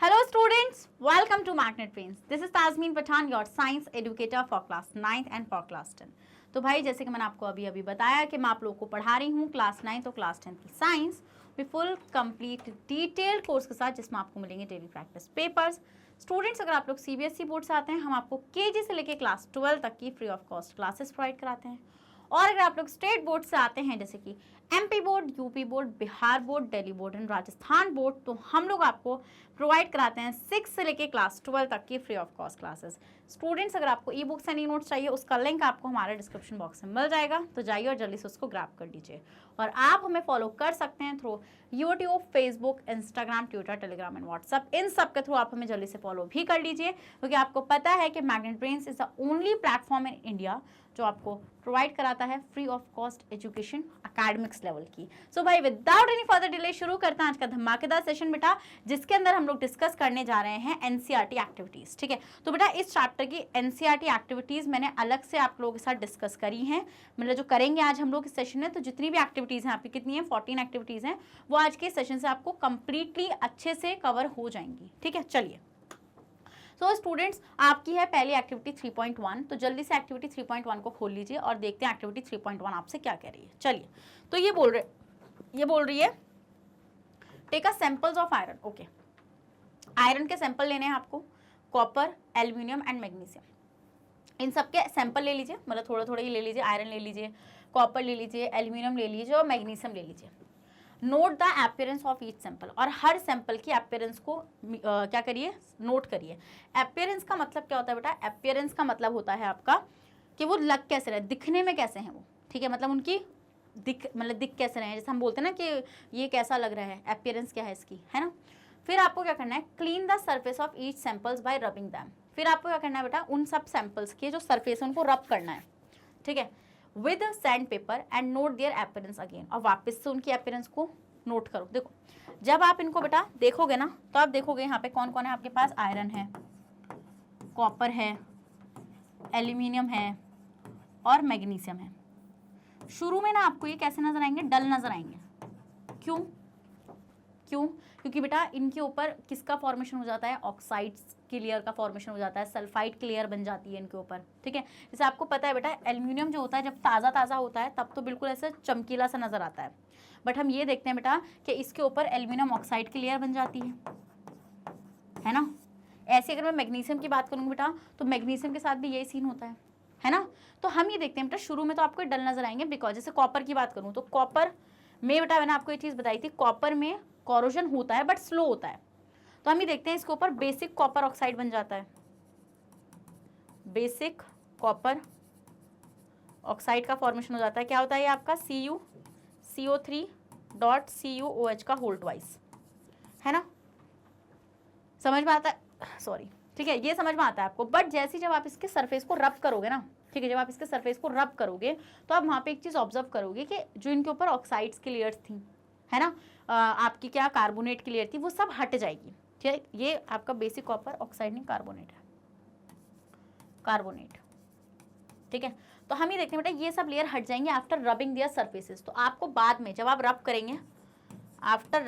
Hello students, welcome to Magnet Brains. This is Tazmin Pathan, your science educator for class 9th and for class 10. तो भाई जैसे कि मैंने आपको अभी बताया कि मैं आप लोगों को पढ़ा रही हूँ क्लास 9 और क्लास 10 की साइंस में फुल कंप्लीट डिटेल्ड कोर्स के साथ, जिसमें आपको मिलेंगे डेली प्रैक्टिस पेपर्स। स्टूडेंट्स, अगर आप लोग सीबीएसई बोर्ड से आते हैं, हम आपको केजी से लेकर क्लास 12 तक की free of cost classes provide कराते हैं। और अगर आप लोग स्टेट बोर्ड से आते हैं, जैसे कि MP board, UP board, Bihar board, Delhi board and Rajasthan board, तो हम लोग आपको प्रोवाइड कराते हैं 6 से लेके क्लास 12 तक की free of cost classes. Students, अगर आपको e books and e notes चाहिए, उसका लिंक आपको हमारे डिस्क्रिप्शन बॉक्स में मिल जाएगा, तो जाइए और जल्दी से उसको ग्रैब कर लीजिए। और आप हमें फॉलो कर सकते हैं through YouTube, Facebook, Instagram, Twitter, Telegram and WhatsApp. इन सब के थ्रू आप हमें जल्दी से फॉलो भी कर लीजिए, क्योंकि आपको पता है कि magnet brains is the only platform in India जो आपको प्रोवाइड कराता है free of cost education academics level की। सो भाई, विदाउट एनी फर्दर डिले शुरू करते हैं आज का धमाकेदार सेशन बेटा, जिसके अंदर हम लोग डिस्कस करने जा रहे हैं एनसीईआरटी एक्टिविटीज। ठीक है, तो बेटा इस चैप्टर की एनसीईआरटी एक्टिविटीज मैंने अलग से आप लोगों के साथ डिस्कस करी हैं। मतलब जो करेंगे आज हम लोग इस सेशन में, तो जितनी भी एक्टिविटीज हैं आपकी, कितनी है 14 एक्टिविटीज हैं, वो आज के सेशन से आपको कंप्लीटली अच्छे से कवर हो जाएंगी। ठीक है, चलिए। सो स्टूडेंट्स, आपकी है पहली एक्टिविटी 3.1, तो जल्दी से एक्टिविटी 3.1 को खोल लीजिए और देखते हैं एक्टिविटी 3.1 आपसे क्या कह रही है। चलिए, तो ये बोल रही है take a samples of iron. Okay, iron के सैंपल लेने हैं आपको, कॉपर, एल्यूमिनियम एंड मैग्नीशियम। इन सब के सैंपल ले लीजिए, मतलब थोड़ा थोड़ा ही ले लीजिए। आयरन ले लीजिए, कॉपर ले लीजिए, एल्यूमिनियम ले लीजिए और मैग्नीशियम ले लीजिए। Note the appearance of each sample, और हर सैंपल की अपीयरेंस को क्या करिए, नोट करिए। अपीयरेंस का मतलब क्या होता है बेटा? अपीयरेंस का मतलब होता है आपका कि वो लग कैसे रहे, दिखने में कैसे हैं वो। ठीक है, मतलब उनकी दिख कैसे रहे हैं, जैसे हम बोलते हैं ना कि ये कैसा लग रहा है, अपीयरेंस क्या है इसकी, है ना। फिर आपको क्या करना है, clean the surface of each samples bye rubbing them. फिर आपको क्या करना है बेटा, उन सब सैंपल्स के जो सर्फेस है उनको रब करना है। ठीक है, with sandpaper and note their appearance again, और वापस से उनकी अपीयरेंस को नोट करो। देखो, जब आप इनको बेटा देखोगे ना, तो आप देखोगे यहाँ पे कौन कौन है आपके पास। आयरन है, कॉपर है, एल्यूमिनियम है और मैग्नीशियम है। शुरू में ना आपको ये कैसे नजर आएंगे, डल नजर आएंगे। क्यों? क्योंकि बेटा इनके ऊपर किसका फॉर्मेशन हो जाता है, ऑक्साइड्स की लेयर का फॉर्मेशन हो जाता है, सल्फाइड की लेयर बन जाती है इनके ऊपर। ठीक है, जैसे आपको पता है बेटा, एल्यूमिनियम जो होता है जब ताज़ा होता है तब तो बिल्कुल ऐसे चमकीला सा नजर आता है, बट हम ये देखते हैं बेटा कि इसके ऊपर एल्यूमिनियम ऑक्साइड की लेयर बन जाती है ना। ऐसे अगर मैं मैग्नीशियम की बात करूँ बेटा, तो मैग्नीशियम के साथ भी यही सीन होता है ना। तो हम ये देखते हैं बेटा, शुरू में तो आपको डल नजर आएंगे, बिकॉज जैसे कॉपर की बात करूँ तो कॉपर में बेटा मैंने आपको ये चीज़ बताई थी, कॉपर में कोरोजन होता है बट स्लो होता है। तो हम ये देखते हैं इसके ऊपर बेसिक कॉपर ऑक्साइड बन जाता है। बेसिक कॉपर ऑक्साइड का फॉर्मेशन हो जाता है। क्या होता है ये आपका CuCO3.CuOH का होल ट्वाइस, है ना। समझ में आता है? सॉरी, ठीक है, ये समझ में आता है आपको। बट जैसे जब आप इसके सरफेस को रब करोगे ना, ठीक है, जब आप इसके सरफेस को रब करोगे तो आप वहाँ पे एक चीज़ ऑब्जर्व करोगे कि जो इनके ऊपर ऑक्साइड्स की लेयर्स थी, है ना, आपकी क्या कार्बोनेट की लेयर थी, वो सब हट जाएगी। ठीक है, ये आपका बेसिक कॉपर ऑक्साइड नहीं, कार्बोनेट है, कार्बोनेट। ठीक है, तो हम ये देखते हैं बेटा, ये सब लेयर हट जाएंगे आफ्टर रबिंग देयर सरफेसेस। तो आपको बाद में जब आप रब करेंगे, आफ्टर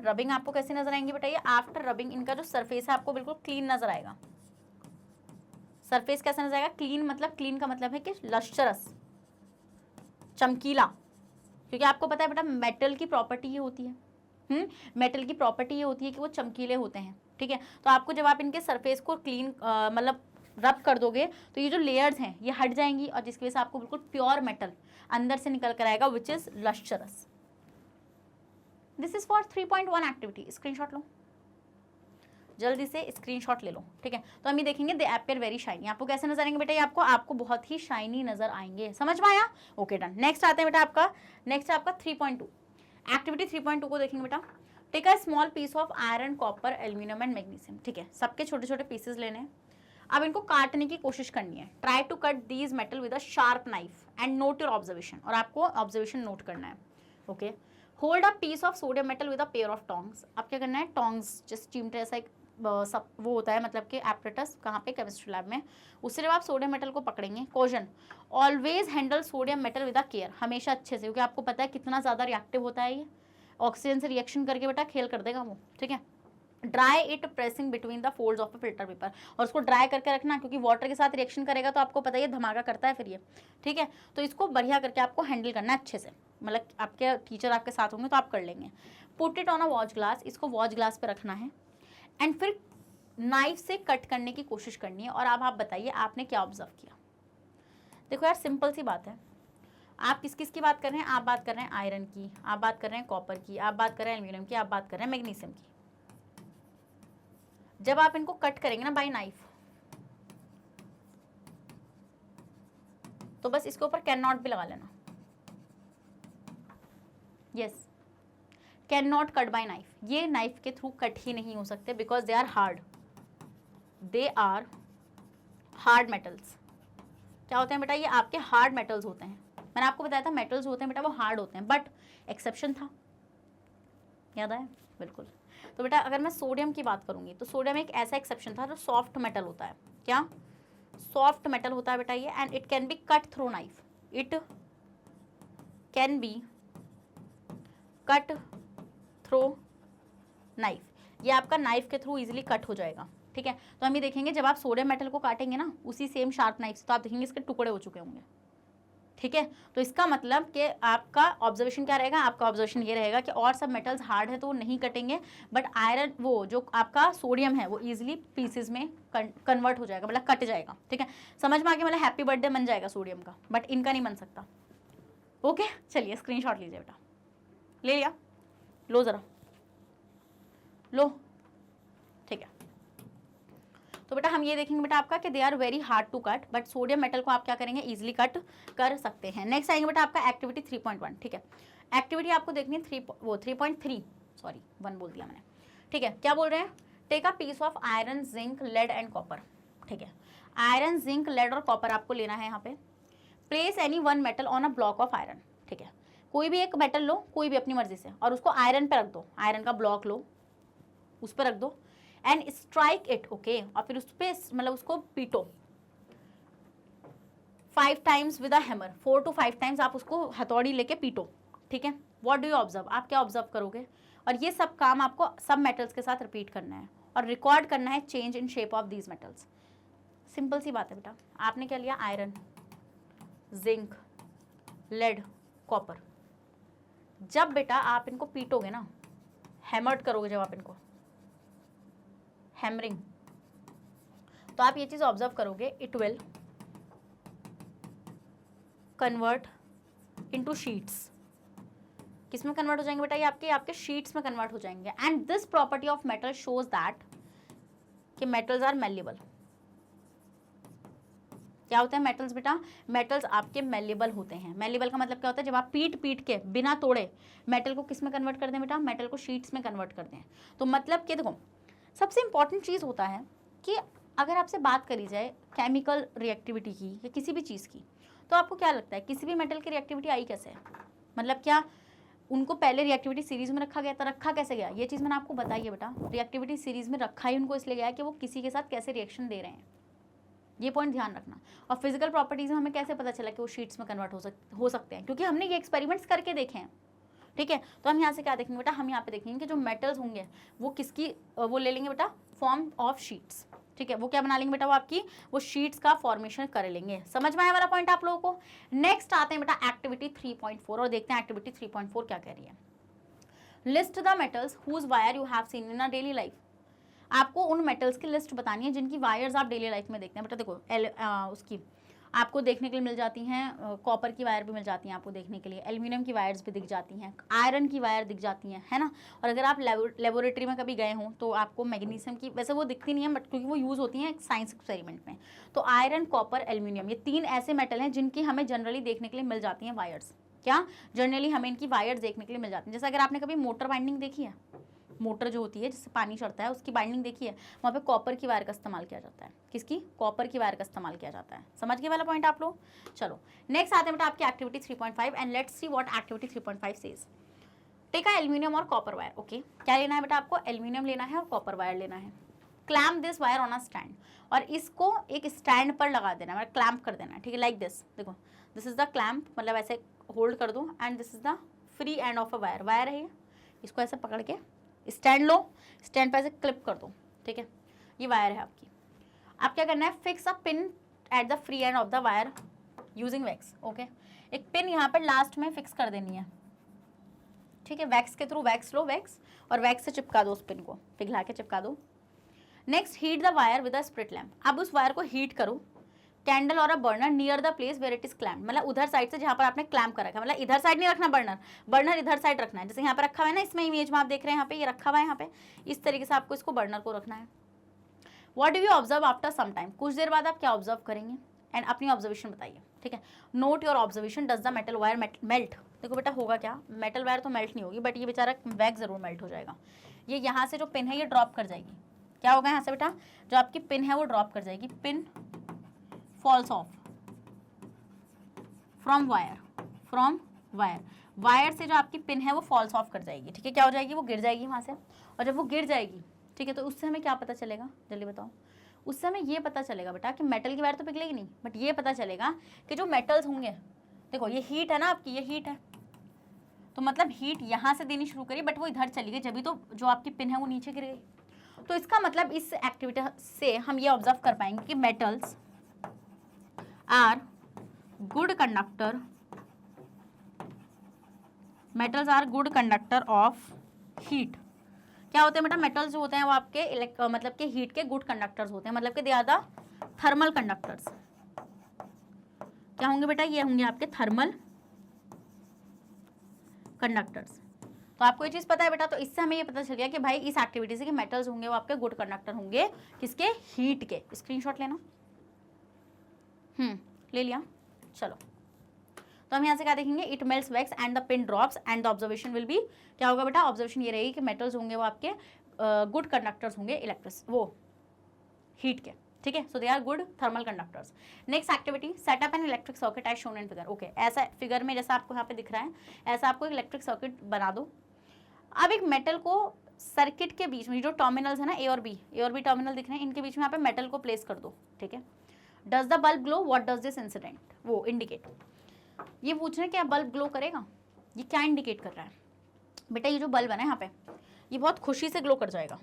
रबिंग आपको कैसे नजर आएंगे बेटा? ये आफ्टर रबिंग इनका जो सरफेस है आपको बिल्कुल क्लीन नजर आएगा। सरफेस कैसा नजर आएगा? क्लीन, मतलब क्लीन का मतलब है कि लश्चरस, चमकीला। क्योंकि आपको पता है बेटा, मेटल की प्रॉपर्टी ये होती है, मेटल की प्रॉपर्टी ये होती है कि वो चमकीले होते हैं। ठीक है, तो आपको जब आप इनके सरफेस को क्लीन मतलब रब कर दोगे, तो ये जो लेयर्स हैं ये हट जाएंगी, और जिसकी वजह से आपको बिल्कुल प्योर मेटल अंदर से निकल कर आएगा, which is lustrous. This is for 3.1 activity. Screenshot लो, जल्दी से स्क्रीनशॉट ले लो। ठीक है, तो हम ये देखेंगे दे अपीयर वेरी शाइनी। आपको कैसे नजर आएंगे बेटा? ये आपको बहुत ही शाइनी नजर आएंगे। समझ में आया? Okay, done. नेक्स्ट आते हैं बेटा आपका, नेक्स्ट है आपका 3.2 एक्टिविटी। 3.2 को देखेंगे बेटा, take a small piece of iron, copper, aluminium and magnesium. ठीक है, सबके छोटे छोटे पीसेस लेने हैं। अब इनको काटने की कोशिश करनी है। Try to cut these metal with a sharp knife and note your observation, और आपको ऑब्जर्वेशन नोट करना है। Okay, hold a piece of sodium metal with a pair of tongs. अब क्या करना है, टोंग्स जैसे चिमटे जैसा एक सब वो होता है, मतलब कि एपरेटस, कहाँ पे, केमिस्ट्री लैब में। उससे जब आप सोडियम मेटल को पकड़ेंगे, caution, always handle sodium metal with a care, हमेशा अच्छे से, क्योंकि आपको पता है कितना ज़्यादा रिएक्टिव होता है ये, ऑक्सीजन से रिएक्शन करके बेटा खेल कर देगा वो, ठीक है। Dry it pressing between the folds of a filter paper, और उसको ड्राई करके रखना, क्योंकि वाटर के साथ रिएक्शन करेगा तो आपको पता ही है धमाका करता है फिर ये, ठीक है। तो इसको बढ़िया करके आपको हैंडल करना है अच्छे से, मतलब आपके टीचर आपके साथ होंगे तो आप कर लेंगे। Put it on a watch glass, इसको वॉच ग्लास पे रखना है एंड फिर नाइफ से कट करने की कोशिश करनी है। और अब आप बताइए आपने क्या ऑब्जर्व किया। देखो यार सिंपल सी बात है, आप किस किस की बात कर रहे हैं, आप बात कर रहे हैं आयरन की, आप बात कर रहे हैं कॉपर की, आप बात कर रहे हैं एल्यूमिनियम की, आप बात कर रहे हैं मैग्नीशियम की। जब आप इनको कट करेंगे ना बाय नाइफ, तो बस इसके ऊपर कैन नॉट भी लगा लेना। Yes, can not cut by knife, ये नाइफ के थ्रू कट ही नहीं हो सकते because they are hard, they are hard metals. क्या होते हैं बेटा, ये आपके हार्ड मेटल्स होते हैं। मैंने आपको बताया था मेटल्स होते हैं बेटा वो हार्ड होते हैं, बट एक्सेप्शन था, याद आया? बिल्कुल। तो बेटा अगर मैं सोडियम की बात करूंगी तो सोडियम एक ऐसा एक्सेप्शन था जो सॉफ्ट मेटल होता है। क्या सॉफ्ट मेटल होता है बेटा ये, and it can be cut through knife, it can be cut through knife, ये आपका नाइफ के थ्रू इजीली कट हो जाएगा, ठीक है। तो हम ये देखेंगे जब आप सोडियम मेटल को काटेंगे ना उसी सेम शार्प नाइफ से, तो आप देखेंगे इसके टुकड़े हो चुके होंगे, ठीक है। तो इसका मतलब कि आपका ऑब्जर्वेशन क्या रहेगा, आपका ऑब्जर्वेशन ये रहेगा कि और सब मेटल्स हार्ड है तो वो नहीं कटेंगे, बट आयरन वो जो आपका सोडियम है वो इजीली पीसेस में कन्वर्ट हो जाएगा, मतलब कट जाएगा, ठीक है। समझ में आ गया, मतलब हैप्पी बर्थडे बन जाएगा सोडियम का, बट इनका नहीं बन सकता। ओके चलिए स्क्रीनशॉट लीजिए बेटा, ले लिया, लो जरा लो, ठीक है। तो बेटा हम ये देखेंगे बेटा आपका कि they are very hard to cut, but sodium metal को आप क्या करेंगे, इजीली कट कर सकते हैं। नेक्स्ट आएंगे बेटा आपका एक्टिविटी 3.1, ठीक है। एक्टिविटी आपको देखनी है 3.3, सॉरी 1 बोल दिया मैंने, ठीक है। क्या बोल रहे हैं, take a piece of iron zinc lead and copper, ठीक है। आयरन जिंक लेड और कॉपर आपको लेना है यहाँ पे। Place any one metal on a block of iron, ठीक है। कोई भी एक मेटल लो, कोई भी अपनी मर्जी से, और उसको आयरन पे रख दो, आयरन का ब्लॉक लो उस पर रख दो एंड स्ट्राइक इट, ओके। और फिर उस पर मतलब उसको पीटो 5 times with a hammer, 4 to 5 times आप उसको हथौड़ी लेके पीटो, ठीक है। व्हाट डू यू ऑब्जर्व, आप क्या ऑब्जर्व करोगे, और ये सब काम आपको सब मेटल्स के साथ रिपीट करना है और रिकॉर्ड करना है change in shape of these metals. Simple सी बात है बेटा, आपने क्या लिया, आयरन, जिंक, लेड, कॉपर। जब बेटा आप इनको पीटोगे ना, हैमर्ड करोगे जब आप इनको, हैमरिंग, तो आप ये चीज ऑब्जर्व करोगे, it will convert into sheets. किस में कन्वर्ट हो जाएंगे बेटा, ये आपके शीट्स में कन्वर्ट हो जाएंगे। And this property of metal shows that कि मेटल्स आर मेल्लेबल। क्या होते हैं मेटल्स बेटा, मेटल्स आपके मेल्लेबल होते हैं। मेल्लेबल का मतलब क्या होता है, जब आप पीट के बिना तोड़े मेटल को किस में कन्वर्ट कर दें बेटा, मेटल को शीट्स में कन्वर्ट कर दें। तो मतलब कि देखो सबसे इंपॉर्टेंट चीज़ होता है कि अगर आपसे बात करी जाए केमिकल रिएक्टिविटी की या किसी भी चीज़ की, तो आपको क्या लगता है किसी भी मेटल की रिएक्टिविटी आई कैसे है, मतलब क्या उनको पहले रिएक्टिविटी सीरीज में रखा गया था, रखा कैसे गया, ये चीज़ मैंने आपको बताई है बेटा। रिएक्टिविटी सीरीज में रखा ही उनको इसलिए गया है कि वो किसी के साथ कैसे रिएक्शन दे रहे हैं, ये पॉइंट ध्यान रखना। और फिजिकल प्रॉपर्टीज में हमें कैसे पता चला कि वो शीट्स में कन्वर्ट हो सकते हैं, क्योंकि हमने ये एक्सपेरिमेंट्स करके देखे हैं, ठीक है। तो हम यहाँ से क्या देखेंगे बेटा, हम यहाँ पे देखेंगे कि जो मेटल्स होंगे वो किसकी, वो ले लेंगे बेटा फॉर्म ऑफ शीट्स, ठीक है। वो क्या बना लेंगे बेटा, वो आपकी वो शीट्स का फॉर्मेशन कर लेंगे। समझ में आया वाला पॉइंट आप लोगों को। नेक्स्ट आते हैं बेटा एक्टिविटी 3.4 और देखते हैं एक्टिविटी 3.4 क्या कह रही है। List the metals whose wire you have seen in a daily life. आपको उन मेटल्स की लिस्ट बतानी है जिनकी वायर्स आप डेली लाइफ में देखते हैं बेटा। देखो उसकी आपको देखने के लिए मिल जाती हैं, कॉपर की वायर भी मिल जाती हैं आपको देखने के लिए, एल्यूमिनियम की वायर्स भी दिख जाती हैं, आयरन की वायर दिख जाती हैं, है ना। और अगर आप लेबोरेटरी में कभी गए हों तो आपको मैग्नीशियम की, वैसे वो दिखती नहीं है बट क्योंकि वो यूज़ होती हैं साइंस एक्सपेरिमेंट में। तो आयरन, कॉपर, एल्यूमिनियम, ये 3 ऐसे मेटल हैं जिनकी हमें जनरली देखने के लिए मिल जाती हैं वायर्स। क्या जनरली हमें इनकी वायर्स देखने के लिए मिल जाती हैं। जैसे अगर आपने कभी मोटर बाइंडिंग देखी है, मोटर जो होती है जिससे पानी चढ़ता है उसकी बाइंडिंग देखी है, वहाँ पे कॉपर की वायर का इस्तेमाल किया जाता है। किसकी, कॉपर की वायर का इस्तेमाल किया जाता है। समझ गए वाला पॉइंट आप लोग। चलो नेक्स्ट आते हैं बेटा आपकी activity 3.5 and let's see what activity 3.5 says. Take a aluminium और कॉपर वायर, ओके। क्या लेना है बेटा आपको, एल्यूमिनियम लेना है और कॉपर वायर लेना है। Clamp this wire on a stand, और इसको एक स्टैंड पर लगा देना है, मतलब क्लैम्प कर देना है, ठीक है। लाइक दिस, देखो दिस इज द क्लैम्प, मतलब ऐसे होल्ड कर दो and this is the free end of a wire, wire है ये, इसको ऐसे पकड़ के स्टैंड लो, स्टैंड पे ऐसे क्लिप कर दो, ठीक है। ये वायर है आपकी। आप क्या करना है, fix a pin at the free end of the wire using wax, okay. एक पिन यहाँ पर लास्ट में फिक्स कर देनी है, ठीक है। वैक्स के थ्रू वैक्स लो, वैक्स, और वैक्स से चिपका दो उस पिन को, पिघला के चिपका दो। Next heat the wire with a spirit lamp. अब उस वायर को हीट करो कैंडल और a burner near the place where it is clamp, मतलब उधर साइड से जहाँ पर आपने क्लैम्प कर रखा है, मतलब इधर साइड नहीं रखना बर्नर, बर्नर इधर साइड रखना है, जैसे यहाँ पर रखा हुआ है ना, इसमें इमेज में आप देख रहे हैं यहाँ पे ये रखा हुआ है, यहाँ पे इस तरीके से आपको इसको बर्नर को रखना है। What do you observe after some time, कुछ देर बाद आप क्या ऑब्जर्व करेंगे एंड अपनी ऑब्जर्वेशन बताइए, ठीक है। Note your observation, does the metal wire melt. देखो बेटा होगा क्या, मेटल वायर तो मेल्ट नहीं होगी, बट ये बेचारा वैक्स जरूर मेल्ट हो जाएगा। ये यहाँ से जो पिन है ये ड्रॉप कर जाएगी, क्या होगा यहाँ से बेटा, जो आपकी पिन है वो ड्रॉप कर जाएगी, pin falls off from wire, wire से जो आपकी पिन है वो फॉल्स ऑफ कर जाएगी, ठीक है। क्या हो जाएगी, वो गिर जाएगी वहाँ से, और जब वो गिर जाएगी, ठीक है, तो उससे हमें क्या पता चलेगा, जल्दी बताओ। उससे हमें ये पता चलेगा बेटा कि मेटल की वायर तो पिघलेगी नहीं, बट ये पता चलेगा कि जो मेटल्स होंगे, देखो ये हीट है ना आपकी, ये हीट है, तो मतलब हीट यहाँ से देनी शुरू करी, बट वो इधर चली गई, जब तो जो आपकी पिन है वो नीचे गिर गई। तो इसका मतलब इस एक्टिविटी से हम ये ऑब्जर्व कर पाएंगे कि metals are good conductor, metals are good conductor of heat. क्या होते हैं बेटा, मेटल्स जो होते हैं वो आपके मतलब के हीट के गुड कंडक्टर्स होते हैं, मतलब कि they are the thermal conductors. क्या होंगे बेटा, ये होंगे आपके थर्मल कंडक्टर्स। तो आपको ये चीज पता है बेटा, तो इससे हमें ये पता चल गया कि भाई इस एक्टिविटी से कि मेटल्स होंगे वो आपके गुड कंडक्टर होंगे, किसके, हीट के। स्क्रीनशॉट लेना, ले लिया, चलो। तो हम यहाँ से क्या देखेंगे, it melts wax and the pin drops and the observation will be, क्या होगा बेटा, ऑब्जर्वेशन ये रहेगी कि मेटल्स होंगे वो आपके गुड कंडक्टर्स होंगे वो हीट के, ठीक है। So they are good thermal conductors. Next activity, setup an electric circuit as shown in figure, okay. ऐसा फिगर में जैसा आपको यहाँ पे दिख रहा है, ऐसा आपको एक इलेक्ट्रिक सर्किट बना दो। अब एक मेटल को सर्किट के बीच में, जो टर्मिनल्स है ना ए और बी टर्मिनल दिख रहे हैं, इनके बीच में यहाँ पे मेटल को प्लेस कर दो, ठीक है। Does the bulb glow, what does this incident वो इंडिकेट, ये पूछ रहे हैं क्या बल्ब ग्लो करेगा, ये क्या इंडिकेट कर रहा है बेटा, ये जो बल्ब है ना यहाँ पे, ये बहुत खुशी से ग्लो कर जाएगा।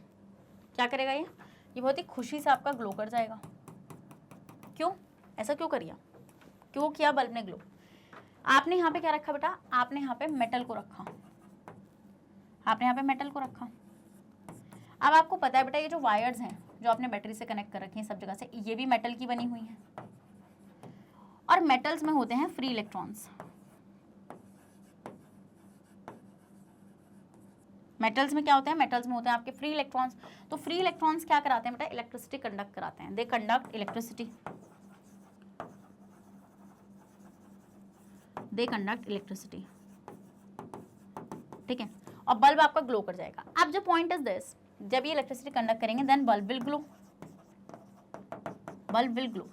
क्या करेगा ये बहुत ही खुशी से आपका ग्लो कर जाएगा। क्यों, ऐसा क्यों करिए, क्यों किया बल्ब ने ग्लो, आपने यहाँ पे क्या रखा बेटा, आपने यहाँ पे मेटल को रखा, आपने यहाँ पे मेटल को रखा। अब आपको पता है बेटा ये जो वायर्स हैं जो आपने बैटरी से कनेक्ट कर रखी हैं सब जगह से, ये भी मेटल की बनी हुई हैं, और मेटल्स में होते हैं फ्री इलेक्ट्रॉन्स। मेटल्स में क्या होते हैं, मेटल्स में होते हैं आपके फ्री इलेक्ट्रॉन्स। तो फ्री इलेक्ट्रॉन्स क्या कराते हैं बेटा, इलेक्ट्रिसिटी कंडक्ट कराते हैं, they conduct electricity, they conduct electricity, ठीक है। और बल्ब आपका ग्लो कर जाएगा। अब जो पॉइंट इज दिस, जब ये इलेक्ट्रिसिटी कंडक्ट करेंगे then bulb will glow, bulb will glow.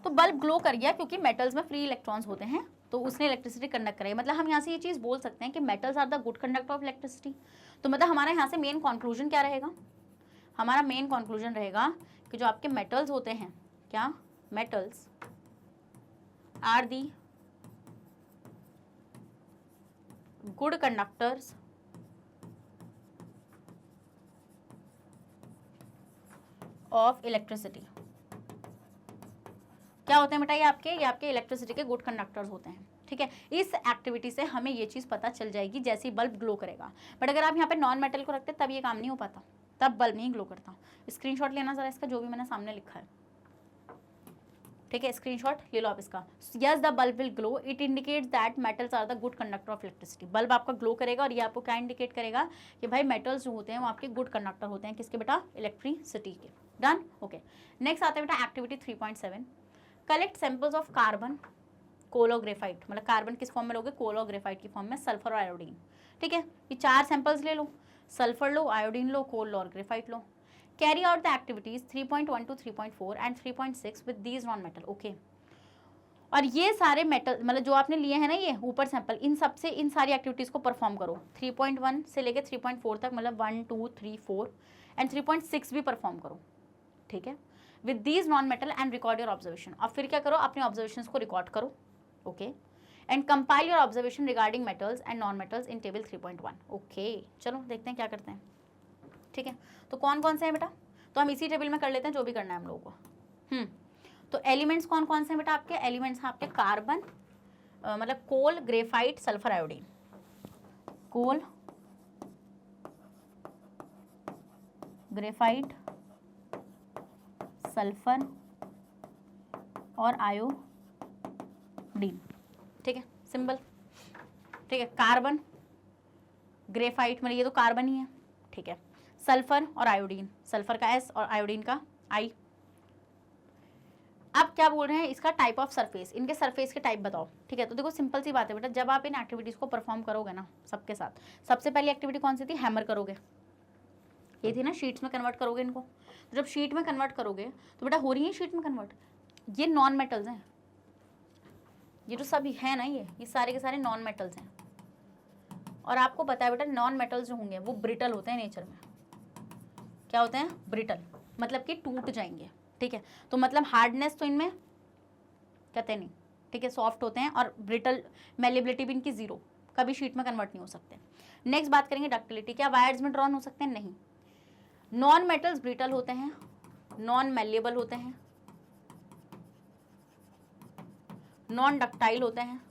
तो बल्ब ग्लो कर गया क्योंकि मेटल्स में फ्री इलेक्ट्रॉन्स होते हैं, तो उसने इलेक्ट्रिसिटी कंडक्ट कराई। मतलब हम यहाँ से ये चीज़ बोल सकते हैं कि metals are the good conductor of electricity. तो मतलब हमारा यहाँ से मेन कंक्लूजन क्या रहेगा, हमारा मेन कंक्लूजन रहेगा कि जो आपके मेटल्स होते हैं, क्या metals are the good conductors of electricity. क्या होते हैं बेटा, ये आपके इलेक्ट्रिसिटी के गुड कंडक्टर्स होते हैं, ठीक है। इस एक्टिविटी से हमें ये चीज़ पता चल जाएगी जैसे ही बल्ब ग्लो करेगा। बट अगर आप यहाँ पे नॉन मेटल को रखते तब ये काम नहीं हो पाता, तब बल्ब नहीं ग्लो करता। स्क्रीनशॉट लेना जरा इसका, जो भी मैंने सामने लिखा है, ठीक है, स्क्रीनशॉट ले लो आप इसका। Yes the bulb will glow, it indicates that metals are the good conductor of electricity. Bulb आपका ग्लो करेगा और ये आपको क्या इंडिकेट करेगा कि भाई मेटल्स जो होते हैं वो आपके गुड कंडक्टर होते हैं, किसके बेटा, इलेक्ट्रिसिटी के। Done, okay. नेक्स्ट आते हैं बेटा activity 3.7, collect samples of carbon कोलो ग्रेफाइट, मतलब कार्बन किस फॉर्म में लोगे, कोलो ग्रेफाइट की फॉर्म में, सल्फर और आयोडीन, ठीक है। ये 4 सैंपल्स ले लो, सल्फर लो, आयोडीन लो, कोल लो और graphite low. Carry out the activities 3.1 to 3.4 and 3.6 with these non metal, okay. और ये सारे मेटल मतलब जो आपने लिए हैं ना ये ऊपर सैंपल, इन सब से इन सारी एक्टिविटीज़ को परफॉर्म करो 3.1 से लेके 3.4 तक, मतलब 1 2 3 4 एंड 3.6 भी परफॉर्म करो, ठीक है, with these non metal and record your observation. और फिर क्या करो, अपने ऑब्जर्वेशंस को रिकॉर्ड करो, okay. And compile your observation regarding metals and non metals in table 3.1। Okay, चलो देखते हैं क्या करते हैं। ठीक है, तो कौन कौन से हैं बेटा, तो हम इसी टेबल में कर लेते हैं जो भी करना है हम लोगों को। तो एलिमेंट्स कौन कौन से हैं बेटा आपके, एलिमेंट्स हैं आपके कार्बन, मतलब कोल, ग्रेफाइट, सल्फर, आयोडीन। कोल, ग्रेफाइट, सल्फर और आयोडीन। ठीक है, सिंबल। ठीक है, कार्बन, ग्रेफाइट मतलब ये तो कार्बन ही है। ठीक है, सल्फर और आयोडीन, सल्फर का एस और आयोडीन का आई। अब क्या बोल रहे हैं, इसका टाइप ऑफ सरफेस, इनके सरफेस के टाइप बताओ। ठीक है, तो देखो सिंपल सी बात है बेटा, जब आप इन एक्टिविटीज को परफॉर्म करोगे ना सबके साथ, सबसे पहली एक्टिविटी कौन सी थी, हैमर करोगे, ये थी ना, शीट्स में कन्वर्ट करोगे इनको। तो जब शीट में कन्वर्ट करोगे तो बेटा हो रही है शीट में कन्वर्ट, ये नॉन मेटल्स हैं, ये जो सभी है ना, ये सारे के सारे नॉन मेटल्स हैं। और आपको पता है बेटा नॉन मेटल्स जो होंगे वो ब्रिटल होते हैं नेचर में। क्या होते हैं, ब्रिटल, मतलब कि टूट जाएंगे। ठीक है, तो मतलब हार्डनेस तो इनमें कहते नहीं। ठीक है, सॉफ्ट होते हैं, और ब्रिटल, मेलेबिलिटी भी इनकी जीरो, कभी शीट में कन्वर्ट नहीं हो सकते। नेक्स्ट बात करेंगे डक्टिलिटी, क्या वायर्स में ड्रॉन हो सकते हैं, नहीं। नॉन मेटल्स ब्रिटल होते हैं, नॉन मेलेबल होते हैं, नॉन डक्टाइल होते हैं।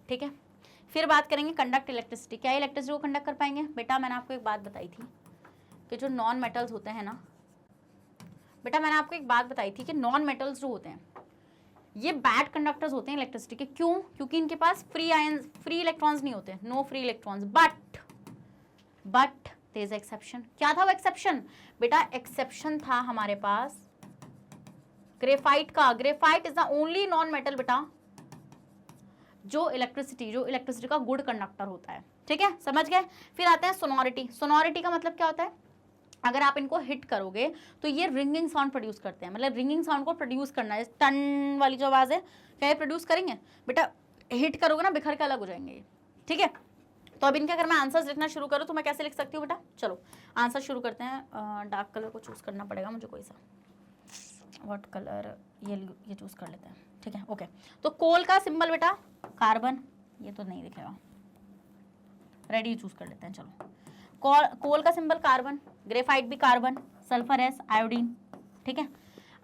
ठीक है, फिर बात करेंगे कंडक्ट इलेक्ट्रिसिटी, क्या इलेक्ट्रिसिटी को कंडक्ट कर पाएंगे बेटा, मैंने आपको एक बात बताई थी कि जो नॉन मेटल्स होते हैं ना बेटा, मैंने आपको एक बात बताई थी कि नॉन मेटल्स जो होते हैं ये बैड कंडक्टर्स होते हैं इलेक्ट्रिसिटी के। क्यों, क्योंकि इनके पास फ्री आयंस, फ्री इलेक्ट्रॉन्स नहीं होते, no free electrons. But there is exception. क्या था वो एक्सेप्शन बेटा, एक्सेप्शन था हमारे पास ग्रेफाइट का। Graphite is the only non metal बेटा जो इलेक्ट्रिसिटी का गुड कंडक्टर होता है। ठीक है, समझ गए। फिर आते हैं सोनोरिटी। सोनोरिटी का मतलब क्या होता है, अगर आप इनको हिट करोगे तो ये रिंगिंग साउंड प्रोड्यूस करते हैं, मतलब रिंगिंग साउंड को प्रोड्यूस करना है, टन वाली जो आवाज़ है क्या ये प्रोड्यूस करेंगे बेटा, हिट करोगे ना बिखर के अलग हो जाएंगे ये। ठीक है, तो अब इनके अगर मैं आंसर्स लिखना शुरू करूँ तो मैं कैसे लिख सकती हूँ बेटा, चलो आंसर शुरू करते हैं। डार्क कलर को चूज़ करना पड़ेगा मुझे, कोई सा व्हाट कलर, ये चूज़ कर लेते हैं। ठीक है, ओके। तो कोल का सिंबल बेटा कार्बन, ये तो नहीं दिखेगा, रेडी चूज़ कर लेते हैं। चलो, कोल का सिंबल कार्बन, ग्रेफाइट भी कार्बन, सल्फर एस, आयोडीन। ठीक है,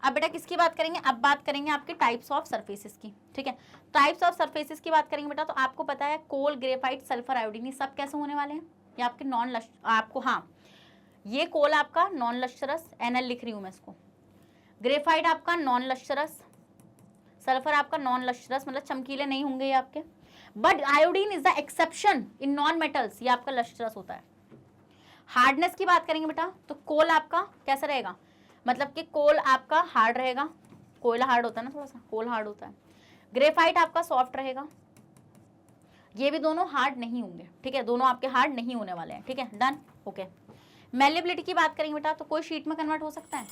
अब बेटा किसकी बात करेंगे, अब बात करेंगे आपके टाइप्स ऑफ सरफेसेस की। ठीक है, टाइप्स ऑफ सरफेसेस की बात करेंगे बेटा, तो आपको पता है कोल, ग्रेफाइट, सल्फर, आयोडीन ये सब कैसे होने वाले हैं, ये आपके नॉन आपको, हाँ ये कोल आपका नॉन लश्चरस, NL लिख रही हूँ मैं इसको, ग्रेफाइट आपका नॉन लश्चरस, सल्फर आपका नॉन लश्चरस, मतलब चमकीले नहीं होंगे ये आपके। But iodine is the exception in non metals, ये आपका लश्चरस होता है। हार्डनेस की बात करेंगे बेटा, तो कोल आपका कैसा रहेगा, मतलब कि कोल आपका हार्ड रहेगा, कोयला हार्ड होता है ना थोड़ा सा, कोल हार्ड होता है। ग्रेफाइट आपका सॉफ्ट रहेगा, ये भी दोनों हार्ड नहीं होंगे। ठीक है, दोनों आपके हार्ड नहीं होने वाले हैं। ठीक है, डन, ओके। मेलेबिलिटी की बात करेंगे बेटा, तो कोई शीट में कन्वर्ट हो सकता है,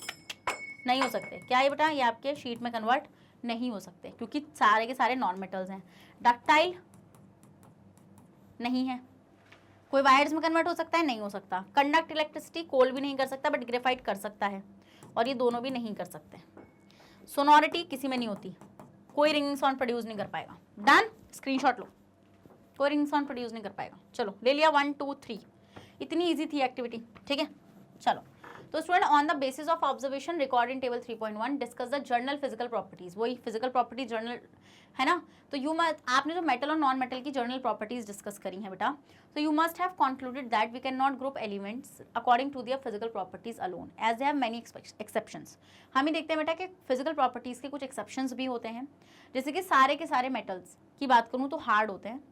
नहीं हो सकते। क्या ये बेटा, ये आपके शीट में कन्वर्ट नहीं हो सकते क्योंकि सारे के सारे नॉन मेटल्स हैं। डक्टाइल नहीं है। कोई वायर्स में कन्वर्ट हो सकता है, नहीं हो सकता। कंडक्ट इलेक्ट्रिसिटी कोल भी नहीं कर सकता, बट ग्रेफाइट कर सकता है, और ये दोनों भी नहीं कर सकते। सोनोरिटी किसी में नहीं होती, कोई रिंगिंग साउंड प्रोड्यूस नहीं कर पाएगा। डन, स्क्रीनशॉट लो, कोई रिंगिंग साउंड प्रोड्यूस नहीं कर पाएगा। चलो ले लिया, 1 2 3, इतनी ईजी थी एक्टिविटी। ठीक है, चलो तो student, on the basis of observation record in table 3.1 discuss the general physical properties. वही फिजिकल प्रॉपर्टीज जर्नल है ना, तो आपने जो मेटल और नॉन मेटल की जर्नल प्रॉपर्टीज डिस्कस करी हैं बेटा, तो you must have concluded that we can not group elements according to their physical properties alone as they have many exceptions. हम ही देखते हैं बेटा कि फिजिकल प्रॉपर्टीज के कुछ एक्सेप्शंस भी होते हैं, जैसे कि सारे के सारे मेटल्स की बात करूँ तो हार्ड होते हैं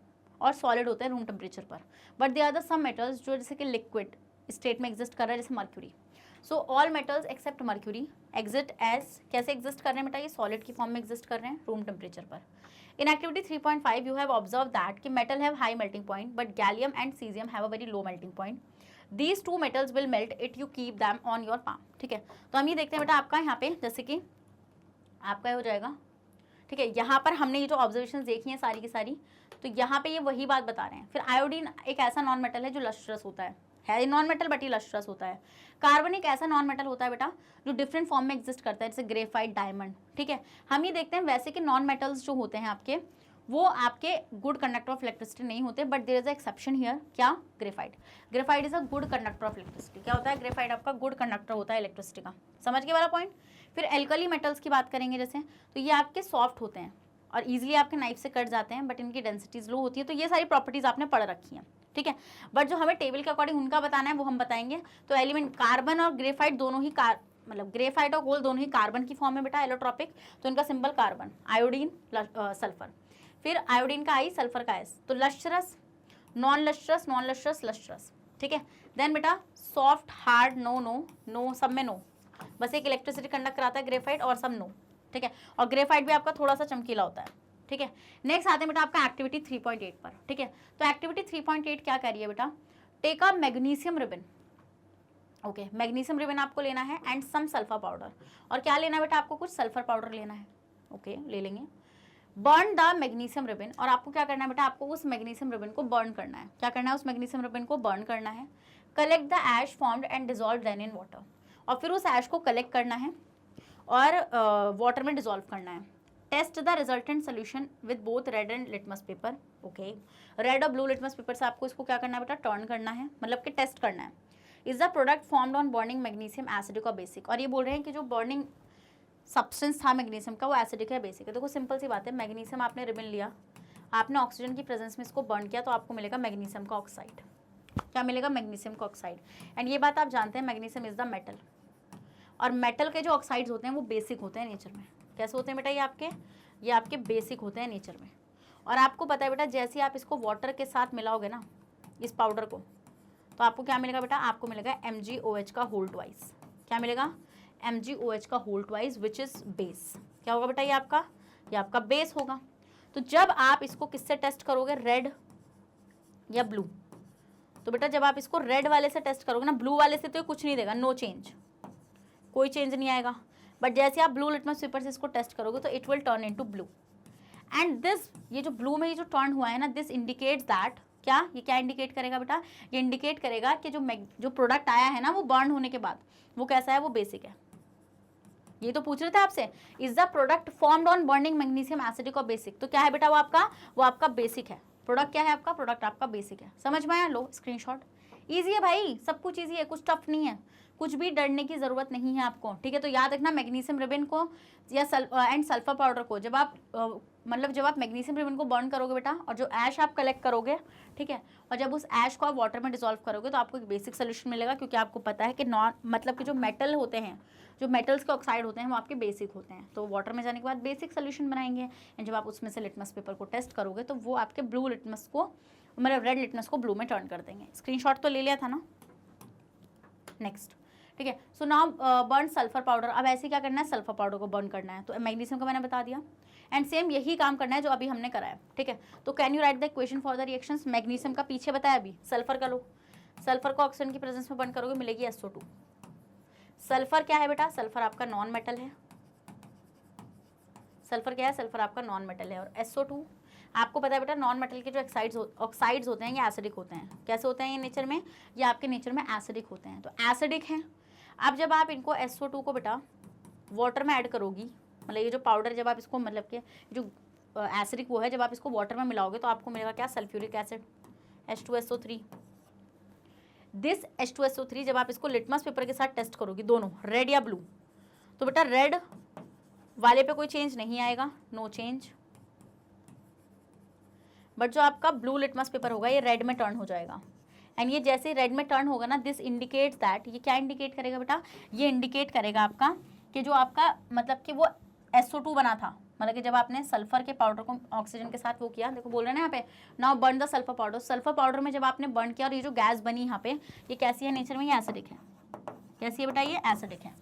और सॉलिड होते हैं रूम टेम्परेचर पर, but they are the some metals जो जैसे कि लिक्विड स्टेट में एग्जिस्ट कर रहा है, जैसे mercury. So all metals except mercury exist as, कैसे एग्जिस्ट कर रहे हैं बेटा, ये सॉलिड की फॉर्म में एग्जिस्ट कर रहे हैं रूम टेम्परेचर पर। In activity 3.5 you have observe that कि metal have high melting point but gallium and caesium have a very low melting point. These two metals will melt it you keep them on your palm. ठीक है, तो हम ये देखते हैं बेटा आपका यहाँ पे, जैसे कि आपका हो जाएगा। ठीक है, यहाँ पर हमने ये जो ऑब्जर्वेशन देखी हैं सारी की सारी, तो यहाँ पे ये वही बात बता रहे हैं। फिर आयोडीन एक ऐसा नॉन मेटल है जो लस्ट्रस होता है, है नॉन मेटल बट ये लस्ट्रस होता है। कार्बन एक ऐसा नॉन मेटल होता है बेटा जो डिफरेंट फॉर्म में एग्जिस्ट करता है, जैसे ग्रेफाइट, डायमंड, ठीक है। हम ये देखते हैं वैसे कि नॉन मेटल्स जो होते हैं आपके, वो आपके गुड कंडक्टर ऑफ इलेक्ट्रिसिटी नहीं होते, but there is a exception here. क्या? Graphite. Graphite is a good conductor of electricity. क्या होता है? ग्रेफाइट आपका गुड कंडक्टर होता है इलेक्ट्रिसिटी का। समझ के वाला पॉइंट। फिर एल्कली मेटल्स की बात करेंगे जैसे, तो ये आपके सॉफ्ट होते हैं और इजीली आपके नाइफ से कट जाते हैं, बट इनकी डेंसिटीज लो होती है। तो ये सारी प्रॉपर्टीज आपने पढ़ रखी हैं, ठीक है। बट जो हमें टेबल के अकॉर्डिंग उनका बताना है वो हम बताएंगे। तो एलिमेंट कार्बन और ग्रेफाइट दोनों ही मतलब ग्रेफाइट और गोल्ड दोनों ही कार्बन की फॉर्म में बेटा, एलोट्रॉपिक, तो इनका सिंबल कार्बन। आयोडीन, सल्फर, फिर आयोडीन का आई, सल्फर का एस। तो lustrous, non lustrous, non lustrous, lustrous, ठीक है। देन बेटा soft, hard, no, no, no, सब में नो, बस एक इलेक्ट्रिसिटी कंडक्ट कराता है ग्रेफाइट, और सब नो, ठीक है। और ग्रेफाइट भी आपका थोड़ा सा चमकीला होता है, ठीक है। नेक्स्ट आते हैं बेटा आपका एक्टिविटी 3.8 पर, ठीक है। तो एक्टिविटी 3.8 क्या कह रही है बेटा? Take a magnesium ribbon, okay, magnesium ribbon आपको लेना है एंड सम सल्फर पाउडर। और क्या लेना है बेटा? आपको कुछ सल्फर पाउडर लेना है, ओके, ले लेंगे। बर्न द मैग्नीशियम रिबन, और आपको क्या करना है बेटा? आपको उस मैग्नीशियम रिबन को बर्न करना है। क्या करना है? उस मैग्नीशियम रिबन को बर्न करना है। Collect the ash formed and dissolve then in water, और फिर उस ऐश को कलेक्ट करना है और वाटर में डिजॉल्व करना है। Test the resultant solution with both red and litmus paper, okay. Red और ब्लू लिटमस पेपर से आपको इसको क्या करना है बेटा? टर्न करना है, मतलब कि टेस्ट करना है। Is the product formed on burning magnesium acidic और बेसिक, और ये बोल रहे हैं कि जो बर्निंग सब्सटेंस था मैग्नीशियम का वो एसिडिक है, बेसिक है। देखो सिंपल सी बात है, मैग्नीशियम आपने रिबन लिया, आपने ऑक्सीजन की प्रेजेंस में इसको बर्न किया, तो आपको मिलेगा मैग्नीशियम का ऑक्साइड। क्या मिलेगा? मैग्नीशियम का ऑक्साइड। एंड ये बात आप जानते हैं, मैग्नीशियम इज द मेटल, और मेटल के जो ऑक्साइड्स होते हैं वो बेसिक होते हैं नेचर में। कैसे होते हैं बेटा? ये आपके बेसिक होते हैं नेचर में। और आपको पता है बेटा, जैसे आप इसको वाटर के साथ मिलाओगे ना, इस पाउडर को, तो आपको क्या मिलेगा बेटा? आपको मिलेगा MgOH का होल ट्वाइस। क्या मिलेगा? MgOH का whole twice, which is base. क्या होगा बेटा? ये आपका बेस होगा। तो जब आप इसको किससे टेस्ट करोगे? रेड या ब्लू? तो बेटा जब आप इसको रेड वाले से टेस्ट करोगे ना, ब्लू वाले से तो कुछ नहीं देगा, नो चेंज, कोई चेंज नहीं आएगा। बट जैसे आप ब्लू लिटमस पेपर से इसको टेस्ट करोगे तो it will turn into blue. And this, ये जो ब्लू में ये जो टर्न हुआ है ना, दिस इंडिकेट्स दैट, ये क्या इंडिकेट करेगा बेटा? ये इंडिकेट करेगा कि जो प्रोडक्ट आया है ना वो बर्न होने के बाद वो कैसा है? वो बेसिक है। ये तो पूछ रहे थे आपसे, is the product formed on burning magnesium acidic और बेसिक, तो क्या है बेटा? वो आपका बेसिक है। प्रोडक्ट क्या है आपका? प्रोडक्ट आपका बेसिक है। समझ में आया? लो स्क्रीनशॉट। ईजी है भाई, सब कुछ ईजी है, कुछ टफ नहीं है, कुछ भी डरने की जरूरत नहीं है आपको, ठीक है। तो याद रखना, मैग्नीशियम रिबन को या एंड सल्फर पाउडर को जब आप जब आप मैग्नीशियम रिबन को बर्न करोगे बेटा, और जो ऐश आप कलेक्ट करोगे, ठीक है, और जब उस ऐश को आप वाटर में डिसॉल्व करोगे तो आपको एक बेसिक सोल्यूशन मिलेगा, क्योंकि आपको पता है कि कि जो मेटल होते हैं, जो मेटल्स के ऑक्साइड होते हैं वो आपके बेसिक होते हैं। तो वाटर में जाने के बाद बेसिक सोल्यूशन बनाएंगे, एंड जब आप उसमें से लिटमस पेपर को टेस्ट करोगे तो वो आपके ब्लू लिटमस को, मतलब रेड लिटमस को ब्लू में टर्न कर देंगे। स्क्रीनशॉट तो ले लिया था ना? नेक्स्ट, ठीक है। So now burn sulphur powder. अब ऐसे क्या करना है? सल्फर पाउडर को बर्न करना है। तो मैग्नीशियम को मैंने बता दिया, एंड सेम यही काम करना है जो अभी हमने कराया, ठीक है। तो can you right the equation for the reactions? Magnesium का पीछे बताया, अभी सल्फर का लो। सल्फर को ऑक्सीजन की प्रेजेंस में बर्न करोगे, मिलेगी SO2। सल्फर क्या है बेटा? सल्फर आपका नॉन मेटल है। सल्फर क्या है? सल्फर आपका नॉन मेटल है। और SO2 आपको पता है बेटा, नॉन मेटल के जो ऑक्साइड्स होते हैं ये एसिडिक होते हैं। कैसे होते हैं ये नेचर में? ये आपके नेचर में एसिडिक होते हैं, तो एसिडिक हैं। अब जब आप इनको SO2 को बेटा वाटर में ऐड करोगी, मतलब ये जो पाउडर जब आप इसको, मतलब कि जो एसिडिक वो है, जब आप इसको वाटर में मिलाओगे तो आपको मिलेगा क्या? Sulphuric acid, H2SO3। This H2SO3 जब आप इसको लिटमस पेपर के साथ टेस्ट करोगी, दोनों रेड या ब्लू, तो बेटा रेड वाले पे कोई चेंज नहीं आएगा, नो चेंज। बट जो आपका ब्लू लिटमस पेपर होगा ये रेड में टर्न हो जाएगा। एंड ये जैसे रेड में टर्न होगा ना, दिस इंडिकेट्स दैट, ये क्या इंडिकेट करेगा बेटा? ये इंडिकेट करेगा आपका कि जो आपका, मतलब कि वो SO2 बना था, मतलब कि जब आपने सल्फर के पाउडर को ऑक्सीजन के साथ वो किया, देखो बोल रहे हैं ना यहाँ पे, now burn the sulphur powder. Sulphur powder में जब आपने बर्न किया और ये जो गैस बनी यहाँ पे, ये कैसी है नेचर में? ये एसिडिक है। कैसी है बेटा? ये एसिडिक है,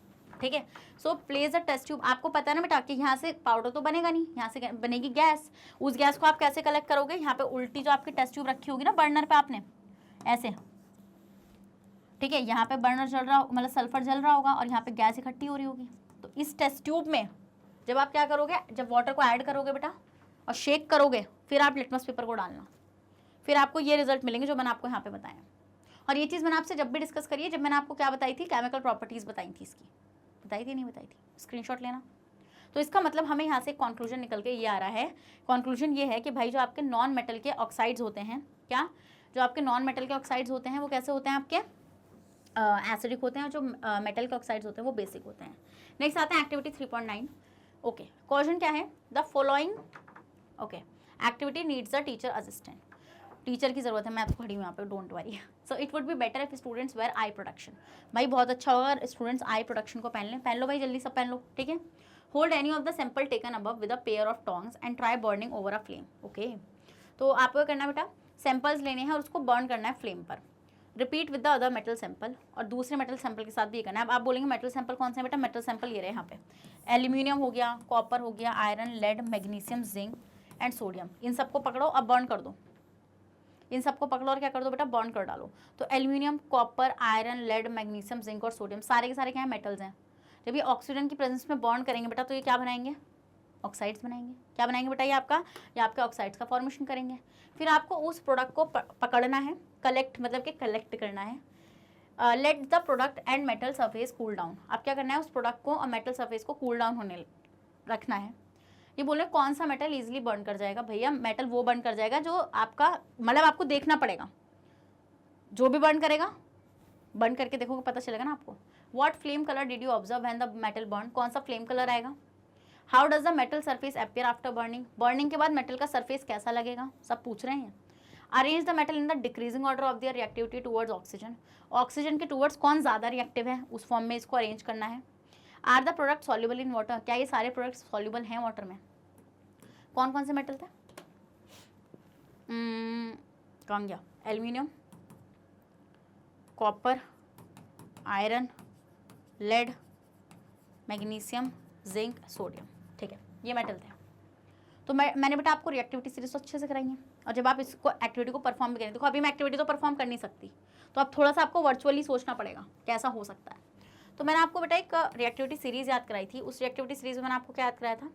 ठीक है। So place a test tube. आपको पता है ना बेटा कि यहाँ से पाउडर तो बनेगा नहीं, यहाँ से बनेगी गैस। उस गैस को आप कैसे कलेक्ट करोगे? यहाँ पे उल्टी जो आपकी टेस्ट ट्यूब रखी होगी ना बर्नर पे आपने, ऐसे, ठीक है। यहाँ पे बर्नर चल रहा, मतलब सल्फर जल रहा होगा और यहाँ पे गैस इकट्ठी हो रही होगी। तो इस टेस्ट ट्यूब में जब आप क्या करोगे? जब वाटर को ऐड करोगे बेटा और शेक करोगे, फिर आप लिटमस पेपर को डालना, फिर आपको ये रिजल्ट मिलेंगे जो मैंने आपको यहाँ पे बताया। और ये चीज़ मैंने आपसे जब भी डिस्कस करी है, जब मैंने आपको क्या बताई थी, केमिकल प्रॉपर्टीज़ बताई थी इसकी, बताई थी नहीं बताई थी, स्क्रीनशॉट लेना। तो इसका मतलब हमें यहाँ से कंक्लूजन निकल के ये आ रहा है, कंक्लूजन ये है कि भाई जो आपके नॉन मेटल के ऑक्साइड्स होते हैं, क्या जो आपके नॉन मेटल के ऑक्साइड्स होते हैं वो कैसे होते हैं, आपके एसिडिक होते हैं, और जो मेटल के ऑक्साइड्स होते हैं वो बेसिक होते हैं। नेक्स्ट आते हैं एक्टिविटी 3.9। ओके, क्वेश्चन क्या है, the following okay activity needs the teacher assistant, teacher की जरूरत है, मैं आपको खड़ी हूँ यहाँ पे, don't worry. So it would be better if students wear eye protection, भाई बहुत अच्छा होगा स्टूडेंट्स आई प्रोटेक्शन को पहन लो भाई, जल्दी सब पहन लो, ठीक है। Hold any of the sample taken above with a pair of tongs and try burning over a flame. Okay, तो आपको करना है बेटा, सैंपल्स लेने हैं और उसको बर्न करना है फ्लेम पर। Repeat with the other metal sample, और दूसरे मेटल सैंपल के साथ भी ये करना है। अब आप बोलेंगे मेटल सैंपल कौन से हैं बेटा, मेटल सैंपल ये रहे यहाँ पे, एल्यूमिनियम हो गया, कॉपर हो गया, iron, lead, magnesium, zinc and sodium, इन सबको पकड़ो, अब बर्न कर दो, इन सबको पकड़ो और क्या कर दो बेटा, बर्न कर डालो। तो aluminium, copper, iron, lead, magnesium, zinc और सोडियम सारे के सारे क्या है, मेटल्स हैं। जब ये ऑक्सीजन की प्रेजेंस में बॉन्ड करेंगे बेटा तो ये क्या बनाएंगे, ऑक्साइड्स बनाएंगे। क्या बनाएंगे बेटा, ये आपके ऑक्साइड्स का फॉर्मेशन करेंगे। फिर आपको उस प्रोडक्ट को पकड़ना है, कलेक्ट मतलब कि कलेक्ट करना है। Let the product and metal surface cool down, आप क्या करना है, उस प्रोडक्ट को और मेटल सरफेस को कूल डाउन होने रखना है। ये बोले कौन सा मेटल इजीली बर्न कर जाएगा, भैया मेटल वो बर्न कर जाएगा जो आपका, मतलब आपको देखना पड़ेगा, जो भी बर्न करेगा, बर्न करके देखोगे पता चलेगा ना आपको। What flame colour did you observe when the metal burn, कौन सा फ्लेम कलर आएगा। How does the metal surface appear after burning, burning के बाद मेटल का सरफेस कैसा लगेगा, सब पूछ रहे हैं। Arrange the metal in the decreasing order of their reactivity towards oxygen, oxygen के टुवर्ड्स कौन ज़्यादा रिएक्टिव है उस फॉर्म में इसको अरेंज करना है। Are the product soluble in water, क्या ये सारे प्रोडक्ट्स सॉल्युबल हैं वाटर में। कौन कौन से मेटल थे, कौन गया, aluminium, copper, iron, lead, magnesium, zinc, sodium, ठीक है, ये मेटल थे। तो मैंने बेटा आपको रिएक्टिविटी सीरीज तो अच्छे से कराई है, और जब आप इसको एक्टिविटी को परफॉर्म भी करें, देखो अभी मैं एक्टिविटी तो परफॉर्म कर नहीं सकती, तो अब थोड़ा सा आपको वर्चुअली सोचना पड़ेगा कैसा हो सकता है। तो मैंने आपको बेटा एक रिएक्टिविटी सीरीज याद कराई थी, उस रिएक्टिविटी सीरीज में मैंने आपको क्या याद कराया था,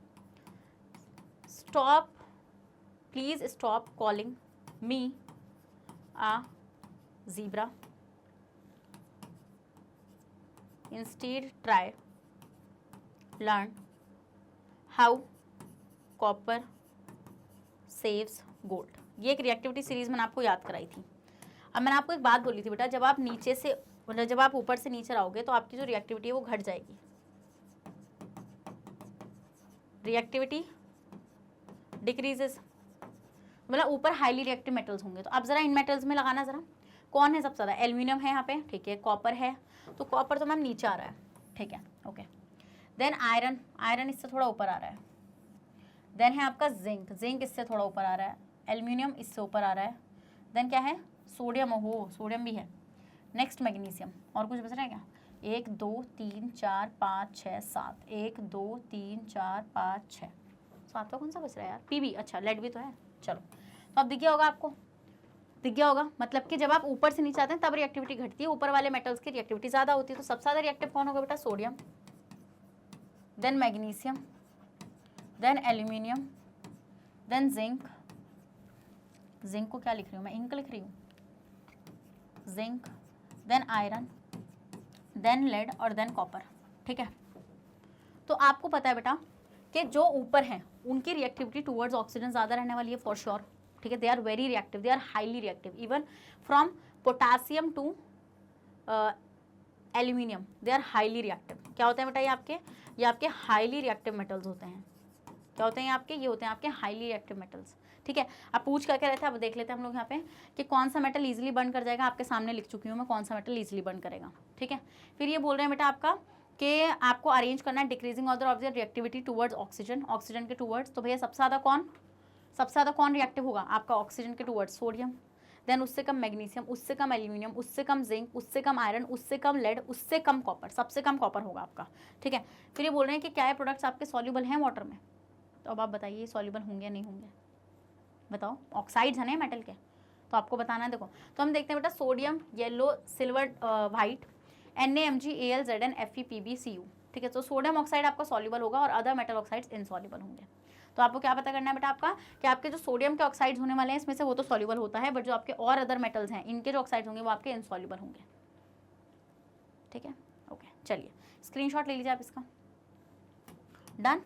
stop please stop calling me a zebra, instead try learn how copper saves gold। ये एक रिएक्टिविटी सीरीज मैंने आपको याद कराई थी। अब मैंने आपको एक बात बोली थी बेटा, जब आप नीचे से मतलब जब आप ऊपर से नीचे आओगे तो आपकी जो रिएक्टिविटी है वो घट जाएगी, रिएक्टिविटी डिक्रीजेस, मतलब ऊपर हाईली रिएक्टिव मेटल्स होंगे। तो अब जरा इन मेटल्स में लगाना जरा, कौन है सबसे ज़्यादा, एल्यूमिनियम है यहाँ पे, ठीक है, कॉपर है, तो कॉपर तो मैम नीचे आ रहा है, ठीक है, ओके। देन आयरन, आयरन इससे थोड़ा ऊपर आ रहा है। देन है आपका जिंक, जिंक इससे थोड़ा ऊपर आ रहा है। एल्यूमिनियम इससे ऊपर आ रहा है। देन क्या है, सोडियम, ओहो सोडियम भी है। नेक्स्ट मैग्नीशियम, और कुछ बच रहा है क्या, 1 2 3 4 5 6 7, 1 2 3 4 5 6 7 का कौन सा बच रहा है यार, पीबी, अच्छा लेड भी तो है। चलो, तो अब दिख गया होगा आपको, दिख गया होगा, मतलब कि जब आप ऊपर से नीचे आते हैं तब रिएक्टिविटी घटती है, ऊपर वाले मेटल्स की रिएक्टिविटी ज़्यादा होती है। तो सबसे ज़्यादा रिएक्टिव कौन होगा बेटा, sodium, then magnesium, then aluminium, then zinc, zinc को क्या लिख रही हूँ मैं, इंक लिख रही हूँ, zinc, then iron, then lead और देन कॉपर, ठीक है। तो आपको पता है बेटा कि जो ऊपर हैं उनकी रिएक्टिविटी टुवर्ड्स ऑक्सीजन ज़्यादा रहने वाली है फॉर श्योर, ठीक है। They are very reactive, they are highly reactive, even from potassium to aluminium they are highly reactive. क्या होता है बेटा, ये आपके हाईली रिएक्टिव मेटल्स होते हैं। क्या होते हैं ये होते हैं आपके हाईली रिएक्टिव मेटल्स, ठीक है। अब पूछ करके रहते हैं, अब देख लेते हैं हम लोग यहाँ पे कि कौन सा मेटल इजीली बर्न कर जाएगा। आपके सामने लिख चुकी हूँ मैं कौन सा मेटल इजीली बर्न करेगा, ठीक है। फिर ये बोल रहे हैं बेटा आपका कि आपको अरेंज करना है decreasing order of the reactivity towards oxygen, oxygen के टुवर्ड्स। तो भैया सबसे ज़्यादा कौन रिएक्टिव होगा आपका, ऑक्सीजन के टुवर्ड्स सोडियम, देन उससे कम मैग्नीशियम, उससे कम एल्यूमिनियम, उससे कम जिंक, उससे कम आयरन, उससे कम लेड, उससे कम कॉपर, सबसे कम कॉपर होगा आपका, ठीक है। फिर ये बोल रहे हैं कि क्या ये प्रोडक्ट्स आपके सॉल्युबल हैं वाटर में। तो अब आप बताइए सॉल्युबल होंगे या नहीं होंगे, बताओ, ऑक्साइड्स हैं ना मेटल के, तो आपको बताना है। देखो तो हम देखते हैं बेटा, sodium, yellow, silver, white, NaMgAlZn FePbCu, ठीक है। तो सोडियम ऑक्साइड आपका सॉल्युबल होगा और अदर मेटल ऑक्साइड्स इनसॉल्युबल होंगे। तो आपको क्या पता करना है बेटा आपका कि आपके जो सोडियम के ऑक्साइड्स होने वाले हैं इसमें से वो तो सॉल्युबल होता है, बट जो आपके और अदर मेटल्स हैं इनके जो ऑक्साइड्स होंगे वो आपके इनसॉल्युबल होंगे। ठीक है, ओके, चलिए स्क्रीनशॉट ले लीजिए आप इसका। Done,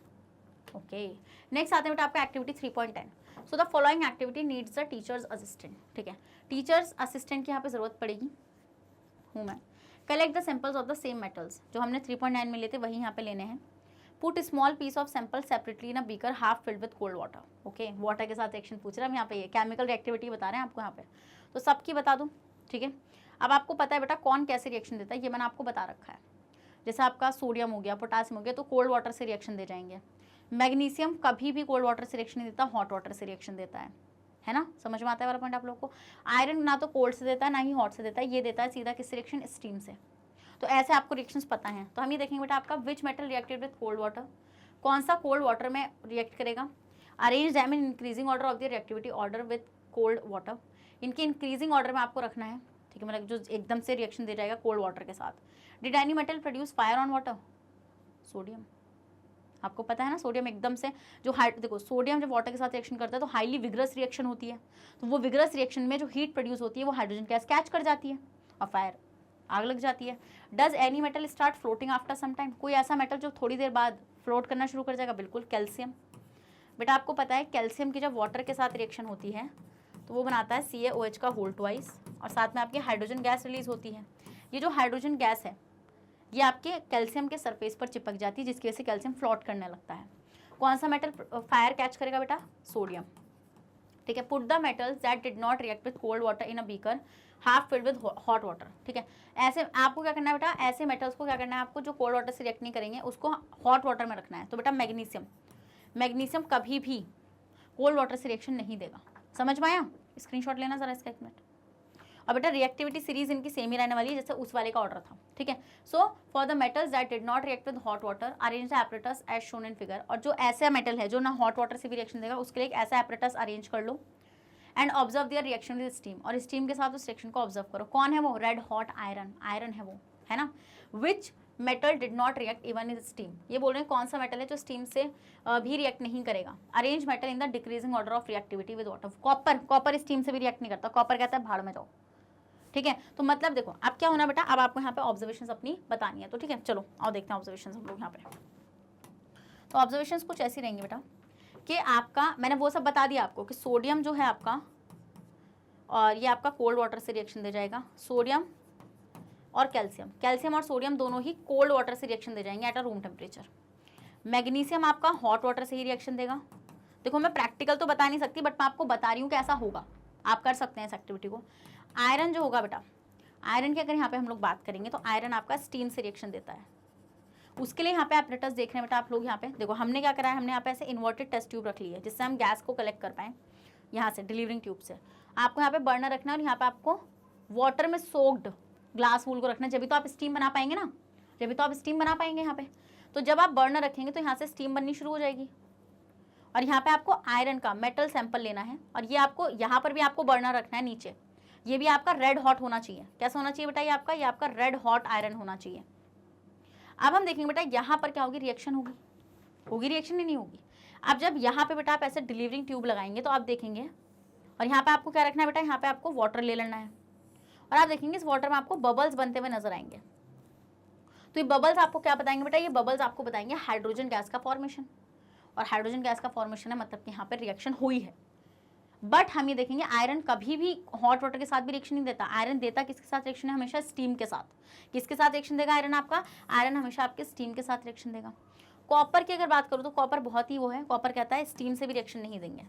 okay. नेक्स्ट आते हैं बेटा आपका activity 3.10। So the following activity needs the teachers assistant. ठीक है, टीचर्स असिस्टेंट की यहाँ पे जरूरत पड़ेगी, हूँ मैं। Collect the samples of the same metals, जो हमने 3.9 में लेते वही यहाँ पे लेने हैं। Put small piece of sample separately in a beaker half filled with cold water. Okay, water के साथ रिएक्शन पूछ रहा है, हम यहाँ पे ये केमिकल रिएक्टिविटी बता रहे हैं आपको यहाँ पे, तो सबकी बता दूँ। ठीक है, अब आपको पता है बेटा कौन कैसे रिएक्शन देता है, ये मैंने आपको बता रखा है। जैसे आपका सोडियम हो गया, पोटासियम हो गया, तो कोल्ड वाटर से रिएक्शन दे जाएंगे। मैग्नीशियम कभी भी कोल्ड वाटर से रिएक्शन नहीं देता, हॉट वाटर से रिएक्शन देता है ना, समझ में आता है वाला पॉइंट आप लोगों को। आयरन ना तो कोल्ड से देता है ना ही हॉट से देता है, ये देता है सीधा किस रिएक्शन, स्टीम से। तो ऐसे आपको रिएक्शंस पता हैं, तो हम ये देखेंगे बेटा आपका which metal reacted with cold water, कौन सा कोल्ड वाटर में रिएक्ट करेगा। Arrange them in increasing order of the reactivity order with cold water, इनके इंक्रीजिंग ऑर्डर में आपको रखना है। ठीक है, मतलब जो एकदम से रिएक्शन दे जाएगा कोल्ड वाटर के साथ। Did any metal produce fire on water, sodium. आपको पता है ना सोडियम एकदम से जो देखो सोडियम जब वाटर के साथ रिएक्शन करता है तो हाईली विग्रस रिएक्शन होती है, तो वो विग्रस रिएक्शन में जो हीट प्रोड्यूस होती है वो हाइड्रोजन गैस कैच कर जाती है और फायर, आग लग जाती है। Does any metal start floating after some time, कोई ऐसा मेटल जो थोड़ी देर बाद फ्लोट करना शुरू कर जाएगा, बिल्कुल कैल्शियम। बेटा आपको पता है कैल्शियम की जब वाटर के साथ रिएक्शन होती है तो वो बनाता है CaOH का होल ट्वाइस, और साथ में आपकी हाइड्रोजन गैस रिलीज होती है। ये जो हाइड्रोजन गैस है ये आपके कैल्शियम के सरफेस पर चिपक जाती है, जिसकी वजह से कैल्शियम फ्लोट करने लगता है। कौन सा मेटल फायर कैच करेगा बेटा, सोडियम। ठीक है, put the metals that did not react with cold water in a beaker half filled with hot water. ठीक है, ऐसे आपको क्या करना है बेटा, ऐसे मेटल्स को क्या करना है आपको, जो कोल्ड वाटर से रिएक्ट नहीं करेंगे उसको हॉट वाटर में रखना है। तो बेटा मैग्नीशियम कभी भी कोल्ड वाटर से रिएक्शन नहीं देगा, समझ में आया। स्क्रीनशॉट लेना जरा इसका एक मिनट। और बेटा रिएक्टिविटी सीरीज इनकी सेम ही रहने वाली है जैसे उस वाले का ऑर्डर था। ठीक है, so for the metals that did not react with hot water arrange the apparatus as shown in figure, और जो ऐसा मेटल है जो ना हॉट वाटर से भी रिएक्शन देगा उसके लिए एक ऐसा एपरेटस अरेंज कर लो। And observe their reaction with steam, और स्टीम के साथ उस रिएक्शन को ऑब्जर्व करो। कौन है वो, रेड हॉट आयरन, आयरन है वो, है ना। Which metal did not react even in steam, ये बोल रहे हैं कौन सा मेटल है जो स्टीम से भी रिएक्ट नहीं करेगा। Arrange metal in the decreasing order of reactivity with water, copper steam से भी रिएक्ट नहीं करता, कॉपर कहता है भाड़ में जाओ। ठीक है, तो मतलब देखो अब क्या होना बेटा, अब आपको यहाँ पे ऑब्जर्वेशंस अपनी बतानी है। तो ठीक है, चलो आओ देखते हैं ऑब्जर्वेशंस हम लोग यहाँ पे। तो ऑब्जर्वेशंस कुछ ऐसी रहेंगी बेटा कि आपका, मैंने वो सब बता दिया आपको कि सोडियम जो है आपका, और ये आपका कोल्ड वाटर से रिएक्शन दे जाएगा। सोडियम और कैल्शियम और सोडियम दोनों ही कोल्ड वाटर से रिएक्शन दे जाएंगे at a room temperature. Magnesium आपका हॉट वाटर से ही रिएक्शन देगा। देखो मैं प्रैक्टिकल तो बता नहीं सकती, बट मैं आपको बता रही हूँ कि ऐसा होगा, आप कर सकते हैं इस एक्टिविटी को। आयरन जो होगा बेटा, आयरन की अगर यहाँ पे हम लोग बात करेंगे तो आयरन आपका स्टीम से रिएक्शन देता है। उसके लिए यहाँ पे एपरेटस देख रहे हैं बेटा आप लोग। यहाँ पे देखो हमने क्या करा है, हमने यहाँ पे ऐसे इन्वर्टेड टेस्ट ट्यूब रख ली है जिससे हम गैस को कलेक्ट कर पाएँ यहाँ से डिलीवरिंग ट्यूब से। आपको यहाँ पे बर्नर रखना है और यहाँ पे आपको वाटर में सोक्ड ग्लास वूल को रखना है, जब भी तो आप स्टीम बना पाएंगे ना, जब भी तो आप स्टीम बना पाएंगे यहाँ पे। तो जब आप बर्नर रखेंगे तो यहाँ से स्टीम बननी शुरू हो जाएगी। और यहाँ पे आपको आयरन का मेटल सैंपल लेना है, और ये आपको यहाँ पर भी आपको बर्नर रखना है नीचे। ये भी आपका रेड हॉट होना चाहिए। कैसा होना चाहिए बेटा, ये आपका रेड हॉट आयरन होना चाहिए। अब हम देखेंगे बेटा यहाँ पर क्या होगी, रिएक्शन होगी रिएक्शन ही नहीं होगी। अब जब यहाँ पे बेटा आप ऐसे डिलीवरिंग ट्यूब लगाएंगे तो आप देखेंगे, और यहाँ पे आपको क्या रखना है बेटा, यहाँ पे आपको वाटर ले लेना है, और आप देखेंगे इस वाटर में आपको बबल्स बनते हुए नजर आएंगे। तो ये बबल्स आपको क्या बताएंगे बेटा, ये बबल्स आपको बताएंगे हाइड्रोजन गैस का फॉर्मेशन, और हाइड्रोजन गैस का फॉर्मेशन है मतलब कि यहाँ पे रिएक्शन हुई है। बट हम ये देखेंगे आयरन कभी भी हॉट वाटर के साथ भी रिएक्शन नहीं देता। आयरन देता किसके साथ रिएक्शन है, हमेशा स्टीम के साथ। किसके साथ रिएक्शन देगा आयरन आपका, आयरन हमेशा आपके स्टीम के साथ रिएक्शन देगा। कॉपर की अगर बात करूँ तो कॉपर बहुत ही वो है, कॉपर कहता है स्टीम से भी रिएक्शन नहीं देंगे,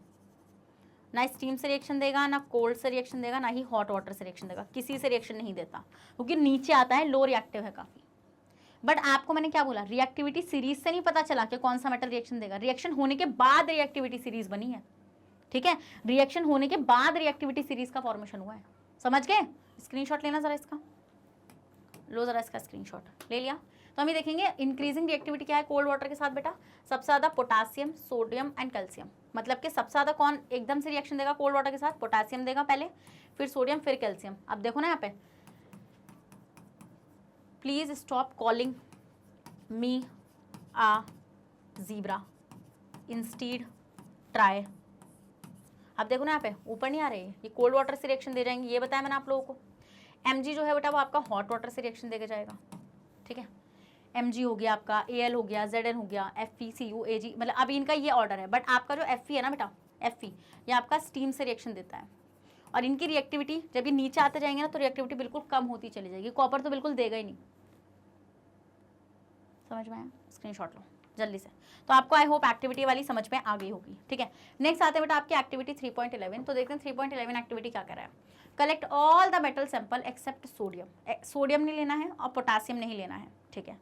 ना स्टीम से रिएक्शन देगा, ना कोल्ड से रिएक्शन देगा, ना ही हॉट वाटर से रिएक्शन देगा, किसी से रिएक्शन नहीं देता क्योंकि नीचे आता है, लो रिएक्टिव है काफ़ी। बट आपको मैंने क्या बोला, रिएक्टिविटी सीरीज से नहीं पता चला कि कौन सा मेटल रिएक्शन देगा, रिएक्शन होने के बाद रिएक्टिविटी सीरीज बनी है। ठीक है, रिएक्शन होने के बाद रिएक्टिविटी सीरीज का फॉर्मेशन हुआ है, समझ गए। स्क्रीनशॉट लेना जरा इसका, लो जरा इसका स्क्रीनशॉट ले लिया। तो हम ये देखेंगे इंक्रीजिंग रिएक्टिविटी क्या है कोल्ड वाटर के साथ बेटा, सबसे ज़्यादा पोटासियम, सोडियम एंड कैल्शियम। मतलब कि सबसे ज़्यादा कौन एकदम से रिएक्शन देगा कोल्ड वाटर के साथ, पोटासियम देगा पहले, फिर सोडियम, फिर कैल्शियम। अब देखो ना यहाँ पे, please stop calling me a zebra instead try. अब देखो ना यहाँ पे ऊपर नहीं आ रही है, ये कोल्ड वाटर से रिएक्शन दे जाएंगे, ये बताया मैंने आप लोगों को। Mg जो है बेटा वो आपका हॉट वाटर से रिएक्शन देके जाएगा, ठीक है। Mg हो गया आपका, Al हो गया, Zn हो गया, Fe, Cu, Ag, मतलब अभी इनका ये ऑर्डर है। बट आपका जो Fe है ना बेटा, Fe ये आपका स्टीम से रिएक्शन देता है, और इनकी रिएक्टिविटी जब ये नीचे आते जाएंगे ना तो रिएक्टिविटी बिल्कुल कम होती चली जाएगी। कॉपर तो बिल्कुल देगा ही नहीं, समझ में आया? स्क्रीनशॉट लो जल्दी से। तो आपको आई होप एक्टिविटी वाली समझ में आ गई होगी, ठीक है। नेक्स्ट आते हैं बेटा आपकी एक्टिविटी 3.11। तो देखते हैं 3.11 एक्टिविटी क्या कर रहा है। Collect all the metal sample except sodium. Sodium नहीं लेना है और पोटासियम नहीं लेना है, ठीक है।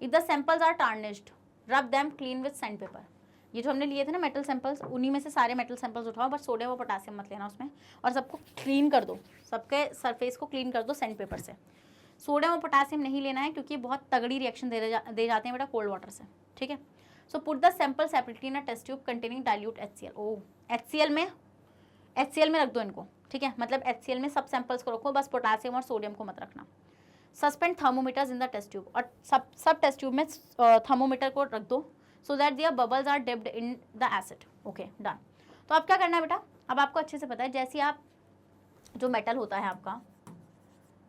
If the samples are tarnished rub them clean with sandpaper. ये जो हमने लिए थे ना मेटल सैंपल्स, उन्हीं में से सारे मेटल सैंपल्स उठाओ, बट सोडियम और पोटासियम मत लेना उसमें, और सबको क्लीन कर दो, सबके सरफेस को क्लीन कर दो सैंड पेपर से। सोडियम और पोटासियम नहीं लेना है क्योंकि बहुत तगड़ी रिएक्शन दे जाते हैं बेटा कोल्ड वाटर से, ठीक है। So put the sample separately in a test tube containing dilute HCl। ओ HCl में रख दो इनको, ठीक है। मतलब HCl में सब सैंपल्स को रखो, बस पोटासियम और सोडियम को मत रखना। Suspend thermometers in the test tube, और सब टेस्ट ट्यूब में थर्मोमीटर को रख दो so that their bubbles are dipped in the acid. Okay done. तो अब क्या करना है बेटा, अब आपको अच्छे से पता है, जैसे आप जो मेटल होता है आपका,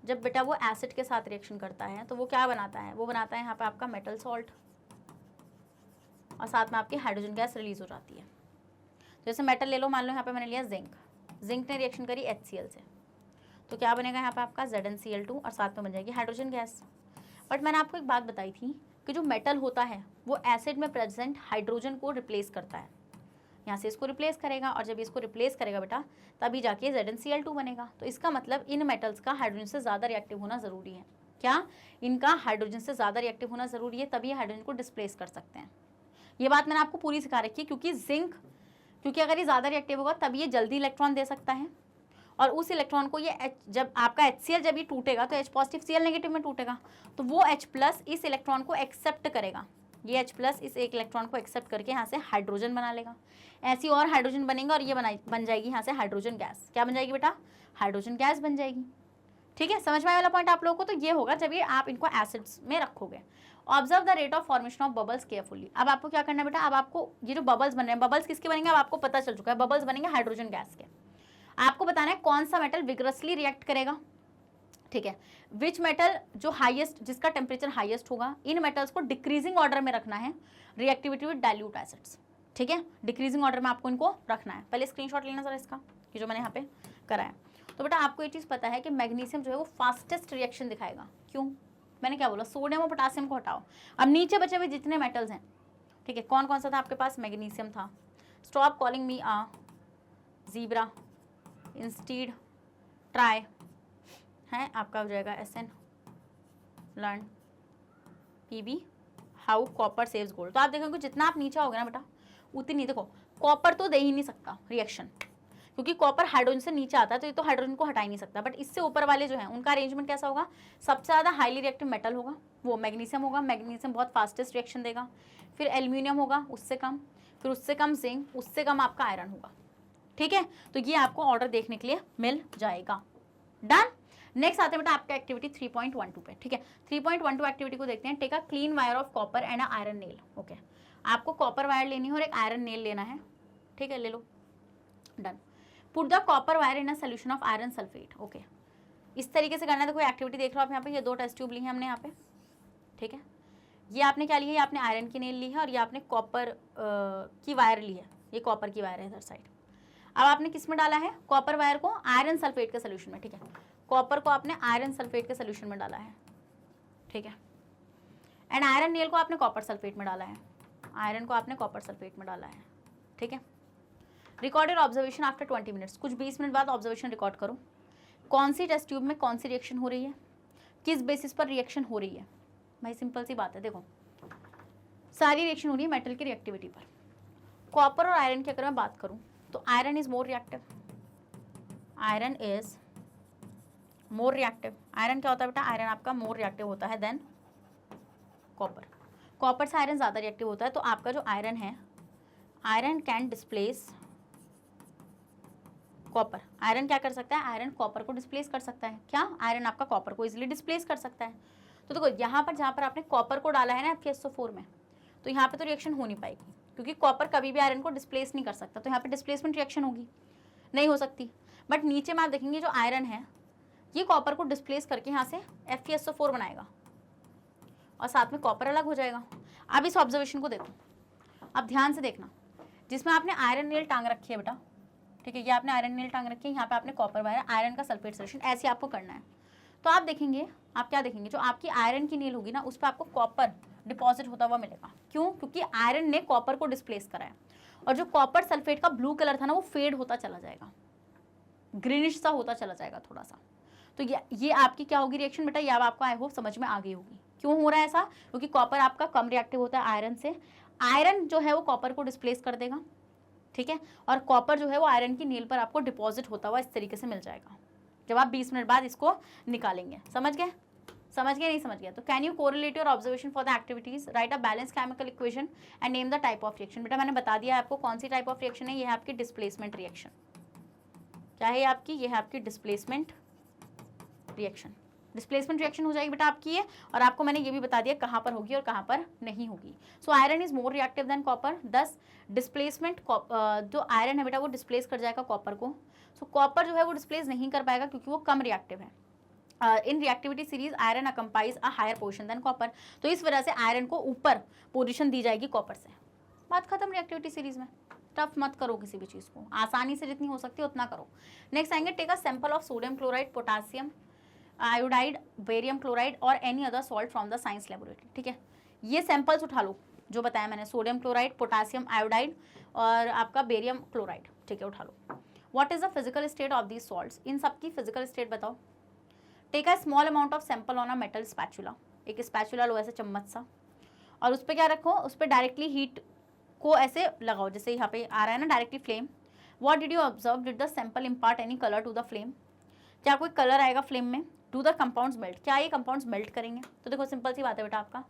जब बेटा वो एसिड के साथ रिएक्शन करता है तो वो क्या बनाता है, वो बनाता है यहाँ पे आपका मेटल सॉल्ट, और साथ में आपकी हाइड्रोजन गैस रिलीज हो जाती है। जैसे मेटल ले लो, मान लो यहाँ पे मैंने लिया जिंक ने रिएक्शन करी HCl से, तो क्या बनेगा यहाँ पे आपका ZnCl2, और साथ में बन जाएगी हाइड्रोजन गैस। बट मैंने आपको एक बात बताई थी कि जो मेटल होता है वो एसिड में प्रेजेंट हाइड्रोजन को रिप्लेस करता है, यहाँ से इसको रिप्लेस करेगा, और जब इसको रिप्लेस करेगा बेटा तभी जाके ZnCl2 बनेगा। तो इसका मतलब इन मेटल्स का हाइड्रोजन से ज़्यादा रिएक्टिव होना ज़रूरी है। क्या? इनका हाइड्रोजन से ज़्यादा रिएक्टिव होना ज़रूरी है, तभी हाइड्रोजन को डिस्प्लेस कर सकते हैं। ये बात मैंने आपको पूरी सिखा रखी है, क्योंकि अगर ये ज़्यादा रिएक्टिव होगा तभी ये जल्दी इलेक्ट्रॉन दे सकता है, और उस इलेक्ट्रॉन को ये जब आपका HCl जब ये टूटेगा तो H पॉजिटिव Cl नेगेटिव में टूटेगा, तो वो H+ इस इलेक्ट्रॉन को एक्सेप्ट करेगा, ये H+ इस एक इलेक्ट्रॉन को एक्सेप्ट करके यहाँ से हाइड्रोजन बना लेगा। ऐसी और हाइड्रोजन बनेंगे, और ये बन जाएगी यहाँ से हाइड्रोजन गैस। क्या बन जाएगी बेटा? हाइड्रोजन गैस बन जाएगी, ठीक है। समझ में आया वाला पॉइंट आप लोगों को? तो ये होगा जब ये आप इनको एसिड्स में रखोगे। Observe the rate of formation of bubbles carefully. अब आपको क्या करना है बेटा, अब आपको ये जो बबल्स बन रहे हैं, बबल्स किसके बनेंगे अब आपको पता चल चुका है, बबल्स बनेंगे हाइड्रोजन गैस के। आपको बताना है कौन सा मेटल विग्रसली रिएक्ट करेगा, ठीक है। विच मेटल जो हाईएस्ट, जिसका टेम्परेचर हाईएस्ट होगा, इन मेटल्स को डिक्रीजिंग ऑर्डर में रखना है, रिएक्टिविटी विद डाइल्यूट एसिड्स, ठीक है। डिक्रीजिंग ऑर्डर में आपको इनको रखना है। पहले स्क्रीनशॉट लेना जरा इसका, ये जो मैंने यहाँ पे करा है। तो बेटा आपको ये चीज़ पता है कि मैग्नीशियम जो है वो फास्टेस्ट रिएक्शन दिखाएगा। क्यों? मैंने क्या बोला, सोडियम और पोटासियम को हटाओ। अब नीचे बचे हुए जितने मेटल्स हैं, ठीक है, कौन कौन सा था आपके पास? मैग्नीशियम था। Stop calling me a zebra, instead try है आपका हो जाएगा SN, learn, PB, how copper saves gold. तो आप देखोगे जितना आप नीचे होगे ना बेटा उतनी, देखो कॉपर तो दे ही नहीं सकता रिएक्शन, क्योंकि कॉपर हाइड्रोजन से नीचे आता है, तो ये तो हाइड्रोजन को हटा ही नहीं सकता। बट इससे ऊपर वाले जो हैं उनका अरेंजमेंट कैसा होगा? सबसे ज़्यादा हाईली रिएक्टिव मेटल होगा वो मैग्नीशियम होगा, मैग्नीशियम बहुत फास्टेस्ट रिएक्शन देगा। फिर एल्यूमिनियम होगा उससे कम, फिर उससे कम जिंक, उससे कम आपका आयरन होगा, ठीक है। तो ये आपको ऑर्डर देखने के लिए मिल जाएगा। डन। नेक्स्ट आते हैं बेटा आपका एक्टिविटी 3.12 पे, ठीक है। 3.12 एक्टिविटी को देखते हैं। Take a clean wire of copper and a iron nail. Okay, आपको कॉपर वायर लेनी है और एक आयरन नेल लेना है, ठीक है, ले लो। Done. Put the copper wire in a solution of iron sulphate. Okay, इस तरीके से करना है। देखो एक्टिविटी देख रहे हो आप यहाँ पे, ये 2 टेस्ट ट्यूब ली है हमने यहाँ पे, ठीक है। ये आपने क्या ली है? ये आपने आयरन की नेल ली है, और ये आपने कॉपर की वायर ली है, ये कॉपर की वायर है इधर साइड। अब आपने किस में डाला है? कॉपर वायर को आयरन सल्फेट के सोल्यूशन में, ठीक है। कॉपर को आपने आयरन सल्फेट के सोल्यूशन में डाला है, ठीक है। एंड आयरन नेल को आपने कॉपर सल्फेट में डाला है, आयरन को आपने कॉपर सल्फेट में डाला है, ठीक है। Recorded observation after 20 minutes. कुछ 20 मिनट बाद ऑब्जर्वेशन रिकॉर्ड करो। कौन सी टेस्ट ट्यूब में कौन सी रिएक्शन हो रही है, किस बेसिस पर रिएक्शन हो रही है? भाई सिंपल सी बात है, देखो सारी रिएक्शन हो रही है मेटल की रिएक्टिविटी पर। कॉपर और आयरन की अगर मैं बात करूं तो iron is more reactive, iron is more reactive. Iron क्या होता है बेटा? आयरन आपका मोर रिएक्टिव होता है देन कॉपर। कॉपर से आयरन ज़्यादा रिएक्टिव होता है। तो आपका जो आयरन है, iron can displace copper. Iron क्या कर सकता है? आयरन कॉपर को डिस्प्लेस कर सकता है। क्या? आयरन आपका कॉपर को इजीली डिस्प्लेस कर सकता है। तो देखो यहाँ पर जहाँ पर आपने कॉपर को डाला है ना आपके SO4 में, तो यहाँ पे तो रिएक्शन हो नहीं पाएगी। क्योंकि कॉपर कभी भी आयरन को डिस्प्लेस नहीं कर सकता, तो यहाँ पे डिस्प्लेसमेंट रिएक्शन होगी, नहीं हो सकती। बट नीचे में आप देखेंगे जो आयरन है ये कॉपर को डिस्प्लेस करके यहाँ से FeSO4 बनाएगा और साथ में कॉपर अलग हो जाएगा। अब इस ऑब्जर्वेशन को देखो, अब ध्यान से देखना, जिसमें आपने आयरन नेल टांग रखी है बेटा, ठीक है, ये आपने आयरन नेल टांग रखी है, यहाँ पे आपने कॉपर वायर आयरन का सल्फेट सोल्यूशन, ऐसे आपको करना है। तो आप देखेंगे, आप क्या देखेंगे, जो आपकी आयरन की नेल होगी ना उस पर आपको कॉपर डिपॉजिट होता हुआ मिलेगा। क्यों? क्योंकि आयरन ने कॉपर को डिस्प्लेस करा है और जो कॉपर सल्फेट का ब्लू कलर था ना वो फेड होता चला जाएगा, ग्रीनिश सा होता चला जाएगा थोड़ा सा। तो ये आपकी क्या होगी रिएक्शन बेटा, ये अब आपको आई होप समझ में आ गई होगी। क्यों हो रहा है ऐसा? क्योंकि कॉपर आपका कम रिएक्टिव होता है आयरन से, आयरन जो है वो कॉपर को डिस्प्लेस कर देगा, ठीक है, और कॉपर जो है वो आयरन की नेल पर आपको डिपॉजिट होता हुआ इस तरीके से मिल जाएगा जब आप 20 मिनट बाद इसको निकालेंगे। समझ गए? समझ गए? नहीं समझ गया? तो can you correlate your observation for the activities, right a balance chemical equation and name the type of reaction. बेटा मैंने बता दिया आपको कौन सी टाइप ऑफ रिएक्शन है, ये है आपकी डिस्प्लेसमेंट रिएक्शन। क्या है आपकी? ये है आपकी डिस्प्लेसमेंट रिएक्शन। डिस्प्लेसमेंट रिएक्शन हो जाएगी बेटा आपकी ये, और आपको मैंने ये भी बता दिया कहाँ पर होगी और कहाँ पर नहीं होगी। So iron is more reactive than copper, दस डिस्प्लेसमेंट जो आयरन है बेटा वो डिस्प्लेस कर जाएगा कॉपर को। सो कॉपर जो है वो डिस्प्लेस नहीं कर पाएगा क्योंकि वो कम रिएक्टिव है। In reactivity series iron occupies a higher position than copper, तो इस वजह से आयरन को ऊपर पोजीशन दी जाएगी कॉपर से। बात खत्म रिएक्टिविटी सीरीज में। टफ मत करो किसी भी चीज़ को, आसानी से जितनी हो सकती है उतना करो। नेक्स्ट आएंगे, take a sample of sodium chloride, potassium iodide, barium chloride और any other salt from the science laboratory. ठीक है, ये सैंपल्स उठा लो जो बताया मैंने, सोडियम क्लोराइड, पोटासियम आयोडाइड और आपका बेरियम क्लोराइड, ठीक है, उठा लो। What is the physical state of these salts, इन सब की फिजिकल स्टेट बताओ। Take a small amount of sample on a metal spatula, एक स्पैचुला लो ऐसे चम्मच सा, और उस पर क्या रखो, उस पर डायरेक्टली हीट को ऐसे लगाओ, जैसे यहाँ पे आ रहा है ना directly flame. What did you observe, did the sample impart any colour to the flame, क्या कोई कलर आएगा फ्लेम में। डू द कंपाउंड्स मेल्ट, क्या ये कंपाउंड्स मेल्ट करेंगे। तो देखो सिंपल सी बात है बेटा, आपका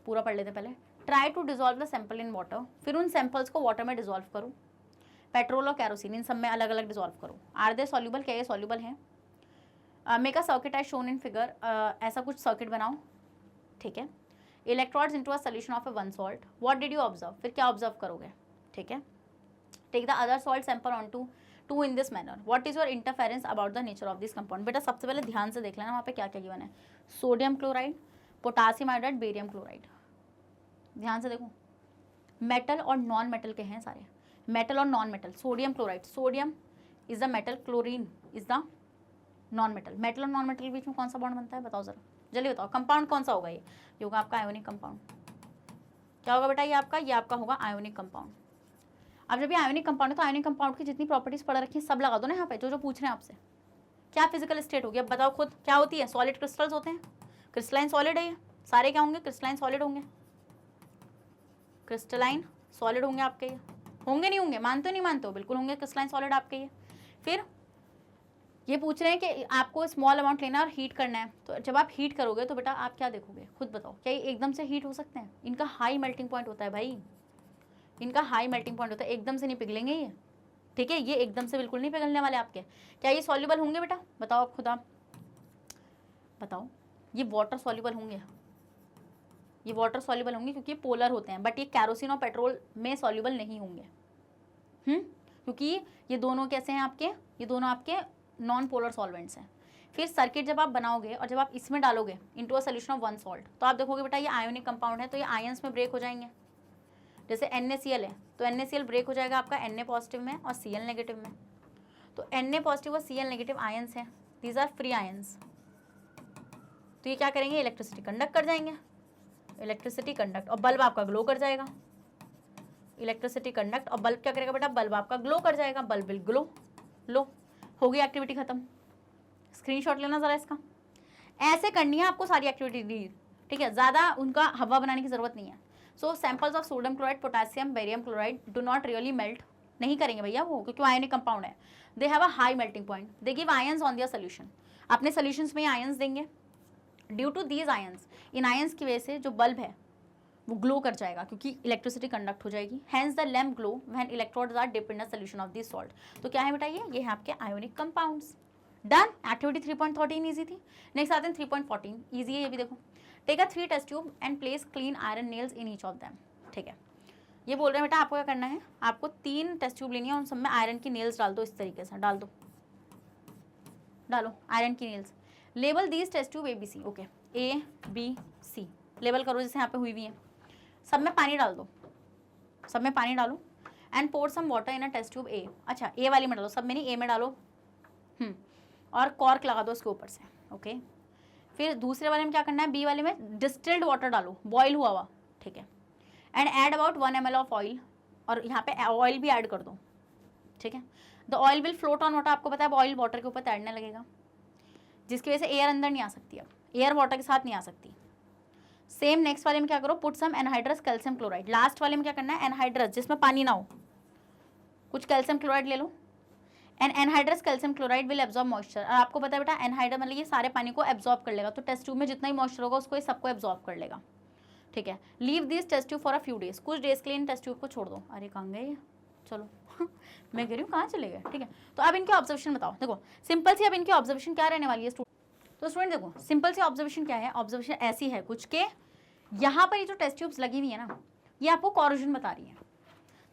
पूरा पढ़ लेते पहले। Try to dissolve the sample in water, फिर उन सैंपल्स को वाटर में डिजोल्व करो। पेट्रोल और कैरोसिन इन सब में अलग अलग डिजोल्व करो। आर दे सॉल्यूबल, क्या ये सॉल्यूबल है। Make a circuit as shown in figure, ऐसा कुछ सर्किट बनाओ, ठीक है। Electrodes into a solution of a one salt, what did you observe, फिर क्या ऑब्जर्व करोगे, ठीक है। Take the other salt sample on two in this manner, what is your interference about the nature of this compound. बेटा सबसे पहले ध्यान से देख लेना वहाँ पे क्या क्या गिवन है, sodium chloride, potassium iodide, barium chloride. ध्यान से देखो, मेटल और नॉन मेटल के हैं सारे, मेटल और non metal. Sodium chloride, sodium is the metal, chlorine is the non metal. Metal और नॉन मेटल के बीच में कौन सा बॉन्ड बनता है बताओ जरा, जल्दी बताओ। कंपाउंड कौन सा होगा ये होगा आपका आयोनिक कंपाउंड। क्या होगा बेटा ये आपका होगा आयोनिक कंपाउंड। अब जब ये आयोनिक कंपाउंड है तो आयोनिक कंपाउंड की जितनी प्रॉपर्टीज पढ़ रखी है सब लगा दो ना यहाँ पे, जो पूछ रहे हैं आपसे। क्या फिजिकल स्टेट होगी अब बताओ खुद, क्या होती है, सॉलिड क्रिस्टल्स होते हैं, क्रिस्टलाइन सॉलिड है ये सारे, क्या होंगे, क्रिस्टलाइन सॉलिड होंगे, क्रिस्टलाइन सॉलिड होंगे आपके ये, होंगे नहीं होंगे, मानते हो नहीं मानते हो, बिल्कुल होंगे क्रिस्टलाइन सॉलिड आपके ये। फिर ये पूछ रहे हैं कि आपको स्मॉल अमाउंट लेना और हीट करना है, तो जब आप हीट करोगे तो बेटा आप क्या देखोगे खुद बताओ, क्या ये एकदम से हीट हो सकते हैं, इनका हाई मेल्टिंग पॉइंट होता है भाई, इनका हाई मेल्टिंग पॉइंट होता है, एकदम से नहीं पिघलेंगे ये, ठीक है, ये एकदम से बिल्कुल नहीं पिघलने वाले आपके। क्या ये सॉल्युबल होंगे बेटा बताओ खुद, आप बताओ, ये वाटर सॉल्युबल होंगे, ये वाटर सॉल्युबल होंगे क्योंकि ये पोलर होते हैं, बट ये कैरोसिन और पेट्रोल में सॉल्युबल नहीं होंगे, क्योंकि ये दोनों कैसे हैं आपके, ये दोनों आपके नॉन पोलर सॉल्वेंट्स हैं। फिर सर्किट जब आप बनाओगे और जब आप इसमें डालोगे into a solution of one salt, तो आप देखोगे बेटा ये आयोनिक कंपाउंड है, तो ये आयंस में ब्रेक हो जाएंगे। जैसे NaCl है तो NaCl ब्रेक हो जाएगा आपका Na पॉजिटिव में और Cl नेगेटिव में, तो Na पॉजिटिव और Cl नेगेटिव आयंस हैं, दीज आर फ्री आयंस। तो ये क्या करेंगे, इलेक्ट्रिसिटी कंडक्ट कर जाएंगे, इलेक्ट्रिसिटी कंडक्ट, और बल्ब आपका ग्लो कर जाएगा। इलेक्ट्रिसिटी कंडक्ट और बल्ब क्या करेगा बेटा, बल्ब आपका ग्लो कर जाएगा, बल्ब विल ग्लो। लो हो गई एक्टिविटी खत्म, स्क्रीनशॉट लेना जरा इसका। ऐसे करनी है आपको सारी एक्टिविटी, ठीक है, ज़्यादा उनका हवा बनाने की जरूरत नहीं है। So samples of sodium chloride, potassium, barium chloride do not really melt, नहीं करेंगे भैया वो, क्योंकि आयनिक कंपाउंड है। They have a high melting point, they give ions on their solution, अपने सोल्यूशंस में आयंस देंगे। ड्यू टू दीज आयंस, इन आयंस की वजह से जो बल्ब है वो ग्लो कर जाएगा क्योंकि इलेक्ट्रिसिटी कंडक्ट हो जाएगी। Hence the lamp glow when electrodes are dip in the solution of this salt. तो क्या है बेटा ये है आपके ionic compounds. Done, activity 3.13 easy थी। नेक्स्ट आते हैं 3.14, ईजी है ये भी देखो। Take a 3 test tube and place clean iron nails in each of them, ठीक है। ये बोल रहे हैं बेटा आपको क्या करना है, आपको 3 टेस्ट ट्यूब लेनी है, उन सब में आयरन की नेल्स डाल दो, इस तरीके से डाल दो, डालो आयरन की nails. Label these test tube ABC, okay ABC label करो जैसे यहाँ पे हुई हुई है। सब में पानी डाल दो, सब में पानी डालो and pour some water in a test tube A। अच्छा A वाली में डालो, सब में नहीं, A में डालो। और कॉर्क लगा दो उसके ऊपर से, ओके। फिर दूसरे वाले में क्या करना है, B वाले में डिस्टिल्ड वाटर डालो, बॉयल हुआ हुआ, ठीक है। And add about 1 ml of oil, और यहाँ पे ऑयल भी ऐड कर दो, ठीक है। The oil will float on water, आपको पता है ऑयल वाटर के ऊपर तैरने लगेगा, जिसकी वजह से एयर अंदर नहीं आ सकती, अब एयर वाटर के साथ नहीं आ सकती। सेम नेक्स्ट वाले में क्या करो, put some anhydrous calcium chloride. Last वाले में क्या करना है, एनहाइड्रस जिसमें पानी ना हो, कुछ कैल्शियम क्लोराइड ले लो। And anhydrous calcium chloride will absorb moisture, और आपको पता है बेटा एनहाइड्रस मतलब ये सारे पानी को एब्जॉर्ब कर लेगा, तो टेस्ट ट्यूब में जितना ही मॉइस्चर होगा उसको ये सबको एब्जॉर्ब कर लेगा, ठीक है। Leave this test tube for a few days, कुछ डेज के लिए इन टेस्ट ट्यूब को छोड़ दो। अरे कहाँ गए, चलो मैं कह रही हूँ कहाँ चले गए, ठीक है। तो अब इनके ऑब्जर्वेशन बताओ, देखो सिंपल सी अब इनकी ऑब्जर्वेशन क्या रहने वाली है तो स्टूडेंट देखो सिंपल सी ऑब्जर्वेशन क्या है, ऑब्जर्वेशन ऐसी है कुछ के यहाँ पर ये जो टेस्ट ट्यूब्स लगी हुई है ना, ये आपको कॉरोजन बता रही है।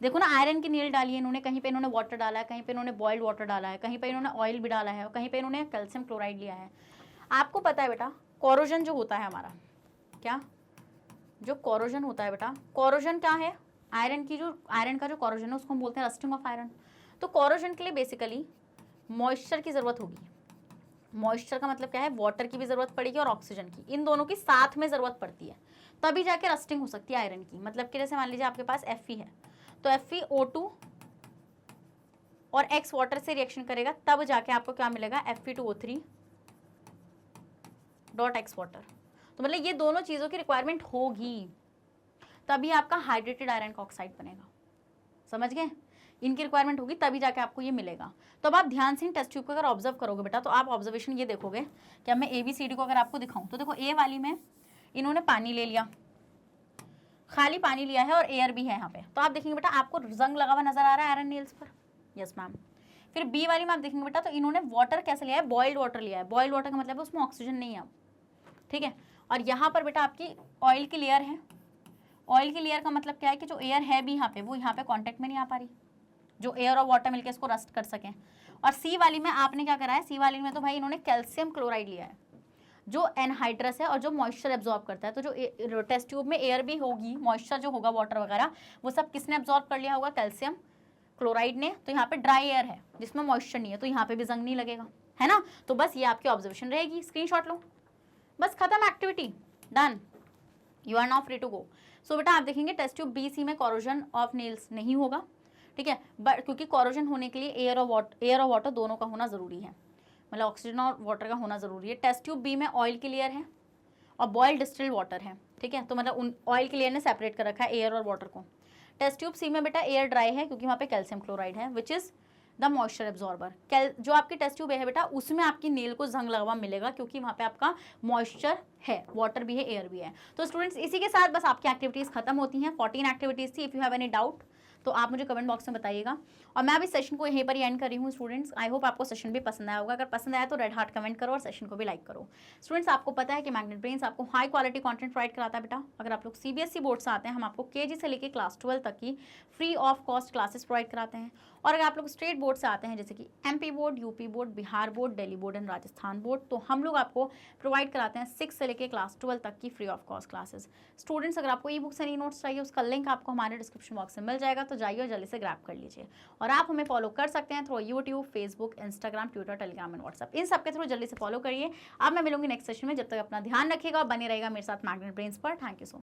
देखो ना आयरन की नील डाली है इन्होंने, कहीं पे इन्होंने वाटर डाला है, कहीं पे इन्होंने बॉइल्ड वाटर डाला है, कहीं पे इन्होंने ऑयल भी डाला है, और कहीं पे इन्होंने कैल्शियम क्लोराइड लिया है। आपको पता है बेटा कॉरोजन जो होता है हमारा, क्या जो कॉरोजन होता है बेटा, कॉरोजन क्या है, आयरन का जो कॉरोजन है उसको हम बोलते हैं रस्टिंग ऑफ आयरन। तो कॉरोजन के लिए बेसिकली मॉइस्चर की ज़रूरत होगी। मॉइस्चर का मतलब क्या है, वाटर की भी ज़रूरत पड़ेगी और ऑक्सीजन की, इन दोनों की साथ में ज़रूरत पड़ती है, तभी जाके रस्टिंग हो सकती है आयरन की। मतलब कि जैसे मान लीजिए आपके पास Fe है, तो FeO2 और X वाटर से रिएक्शन करेगा, तब जाके आपको क्या मिलेगा, Fe2O3 डॉट X वाटर। तो मतलब ये दोनों चीज़ों की रिक्वायरमेंट होगी, तभी आपका हाइड्रेटेड आयरन का ऑक्साइड बनेगा, समझ गए। इनकी रिक्वायरमेंट होगी तभी जाके आपको ये मिलेगा। तो अब आप ध्यान से इन टेस्ट ट्यूब को अगर ऑब्जर्व करोगे बेटा, तो आप ऑब्जर्वेशन ये देखोगे कि अब मैं ABCD को अगर आपको दिखाऊं, तो देखो A वाली में इन्होंने पानी ले लिया, खाली पानी लिया है और एयर भी है यहाँ पे, तो आप देखेंगे बेटा आपको जंग लगा हुआ नजर आ रहा है आयरन नेल्स पर, यस मैम। फिर B वाली में आप देखेंगे बेटा, तो इन्होंने वाटर कैसे लिया है, बॉइल्ड वाटर लिया है। बॉइल्ड वाटर का मतलब है उसमें ऑक्सीजन नहीं है, ठीक है। और यहाँ पर बेटा आपकी ऑयल की लेयर है। ऑयल की लेयर का मतलब क्या है कि जो एयर है भी यहाँ पे, वो यहाँ पे कॉन्टेक्ट में नहीं आ पा रही, जो एयर और वाटर मिलकर इसको रस्ट कर सकें। और C वाली में आपने क्या करा है, C वाली में तो भाई इन्होंने कैल्शियम क्लोराइड लिया है, जो एनहाइड्रस है और जो मॉइस्चर एब्जॉर्ब करता है। तो जो टेस्ट ट्यूब में एयर भी होगी, मॉइस्चर जो होगा, वाटर वगैरह, वो सब किसने एब्जॉर्ब कर लिया होगा, कैल्शियम क्लोराइड ने। तो यहाँ पे ड्राई एयर है जिसमें मॉइस्चर नहीं है, तो यहाँ पे भी जंग नहीं लगेगा, है ना। तो बस ये आपकी ऑब्जर्वेशन रहेगी, स्क्रीनशॉट लो, बस खत्म activity, done, you are now free to go. So बेटा आप देखेंगे टेस्ट ट्यूब BC में कॉरोजन ऑफ नेल्स नहीं होगा, ठीक है, बट क्योंकि कॉरोजन होने के लिए एयर और वाटर दोनों का होना ज़रूरी है, मतलब ऑक्सीजन और वाटर का होना ज़रूरी है। टेस्ट ट्यूब B में ऑयल की लेयर है और बॉइल्ड डिस्टिल्ड वाटर है, ठीक है, तो मतलब उन ऑयल की लेयर ने सेपरेट कर रखा है एयर और वाटर को। टेस्ट ट्यूब C में बेटा एयर ड्राई है क्योंकि वहाँ पे कैल्शियम क्लोराइड है, which is the moisture absorber. जो आपकी टेस्ट ट्यूब है बेटा, उसमें आपकी नेल को जंग लगा हुआ मिलेगा क्योंकि वहाँ पे आपका मॉइस्चर है, वाटर भी है, एयर भी है। तो स्टूडेंट्स इसी के साथ बस आपकी एक्टिविटीज़ खत्म होती हैं। 14 एक्टिविटीज़ थी। If you have any doubt तो आप मुझे कमेंट बॉक्स में बताइएगा। और मैं अभी सेशन को यहीं पर ही एंड कर रही हूँ स्टूडेंट्स। आई होप आपको सेशन भी पसंद आया होगा। अगर पसंद आया तो रेड हार्ट कमेंट करो और सेशन को भी लाइक करो। स्टूडेंट्स आपको पता है कि मैग्नेट ब्रेन्स आपको हाई क्वालिटी कंटेंट प्रोवाइड कराता है बेटा। अगर आप लोग CBSE बोर्ड से आते हैं, हम आपको KG से लेकर क्लास 12 तक की free of cost classes provide कराते हैं। और अगर आप लोग स्टेट बोर्ड से आते हैं जैसे कि MP board, UP board, Bihar board, Delhi board and Rajasthan board, तो हम लोग आपको प्रोवाइड कराते हैं 6 से लेकर क्लास 12 तक की free of cost classes. Students अगर आपको ई बुक्स एंड नोट्स चाहिए, उसका लिंक आपको हमारे डिस्क्रिप्शन बॉक्स में मिल जाएगा, तो जाइए और जल्दी से ग्रैब कर लीजिए। और आप हमें फॉलो कर सकते हैं through YouTube, Facebook, Instagram, Twitter, Telegram and WhatsApp. इन सबके थ्रू जल्दी से फॉलो करिए। अब मैं मिलूंगी नेक्स्ट सेशन में। जब तक अपना ध्यान रखिएगा और बने रहेगा मेरे साथ मैग्नेट ब्रेन्स पर। Thank you so much.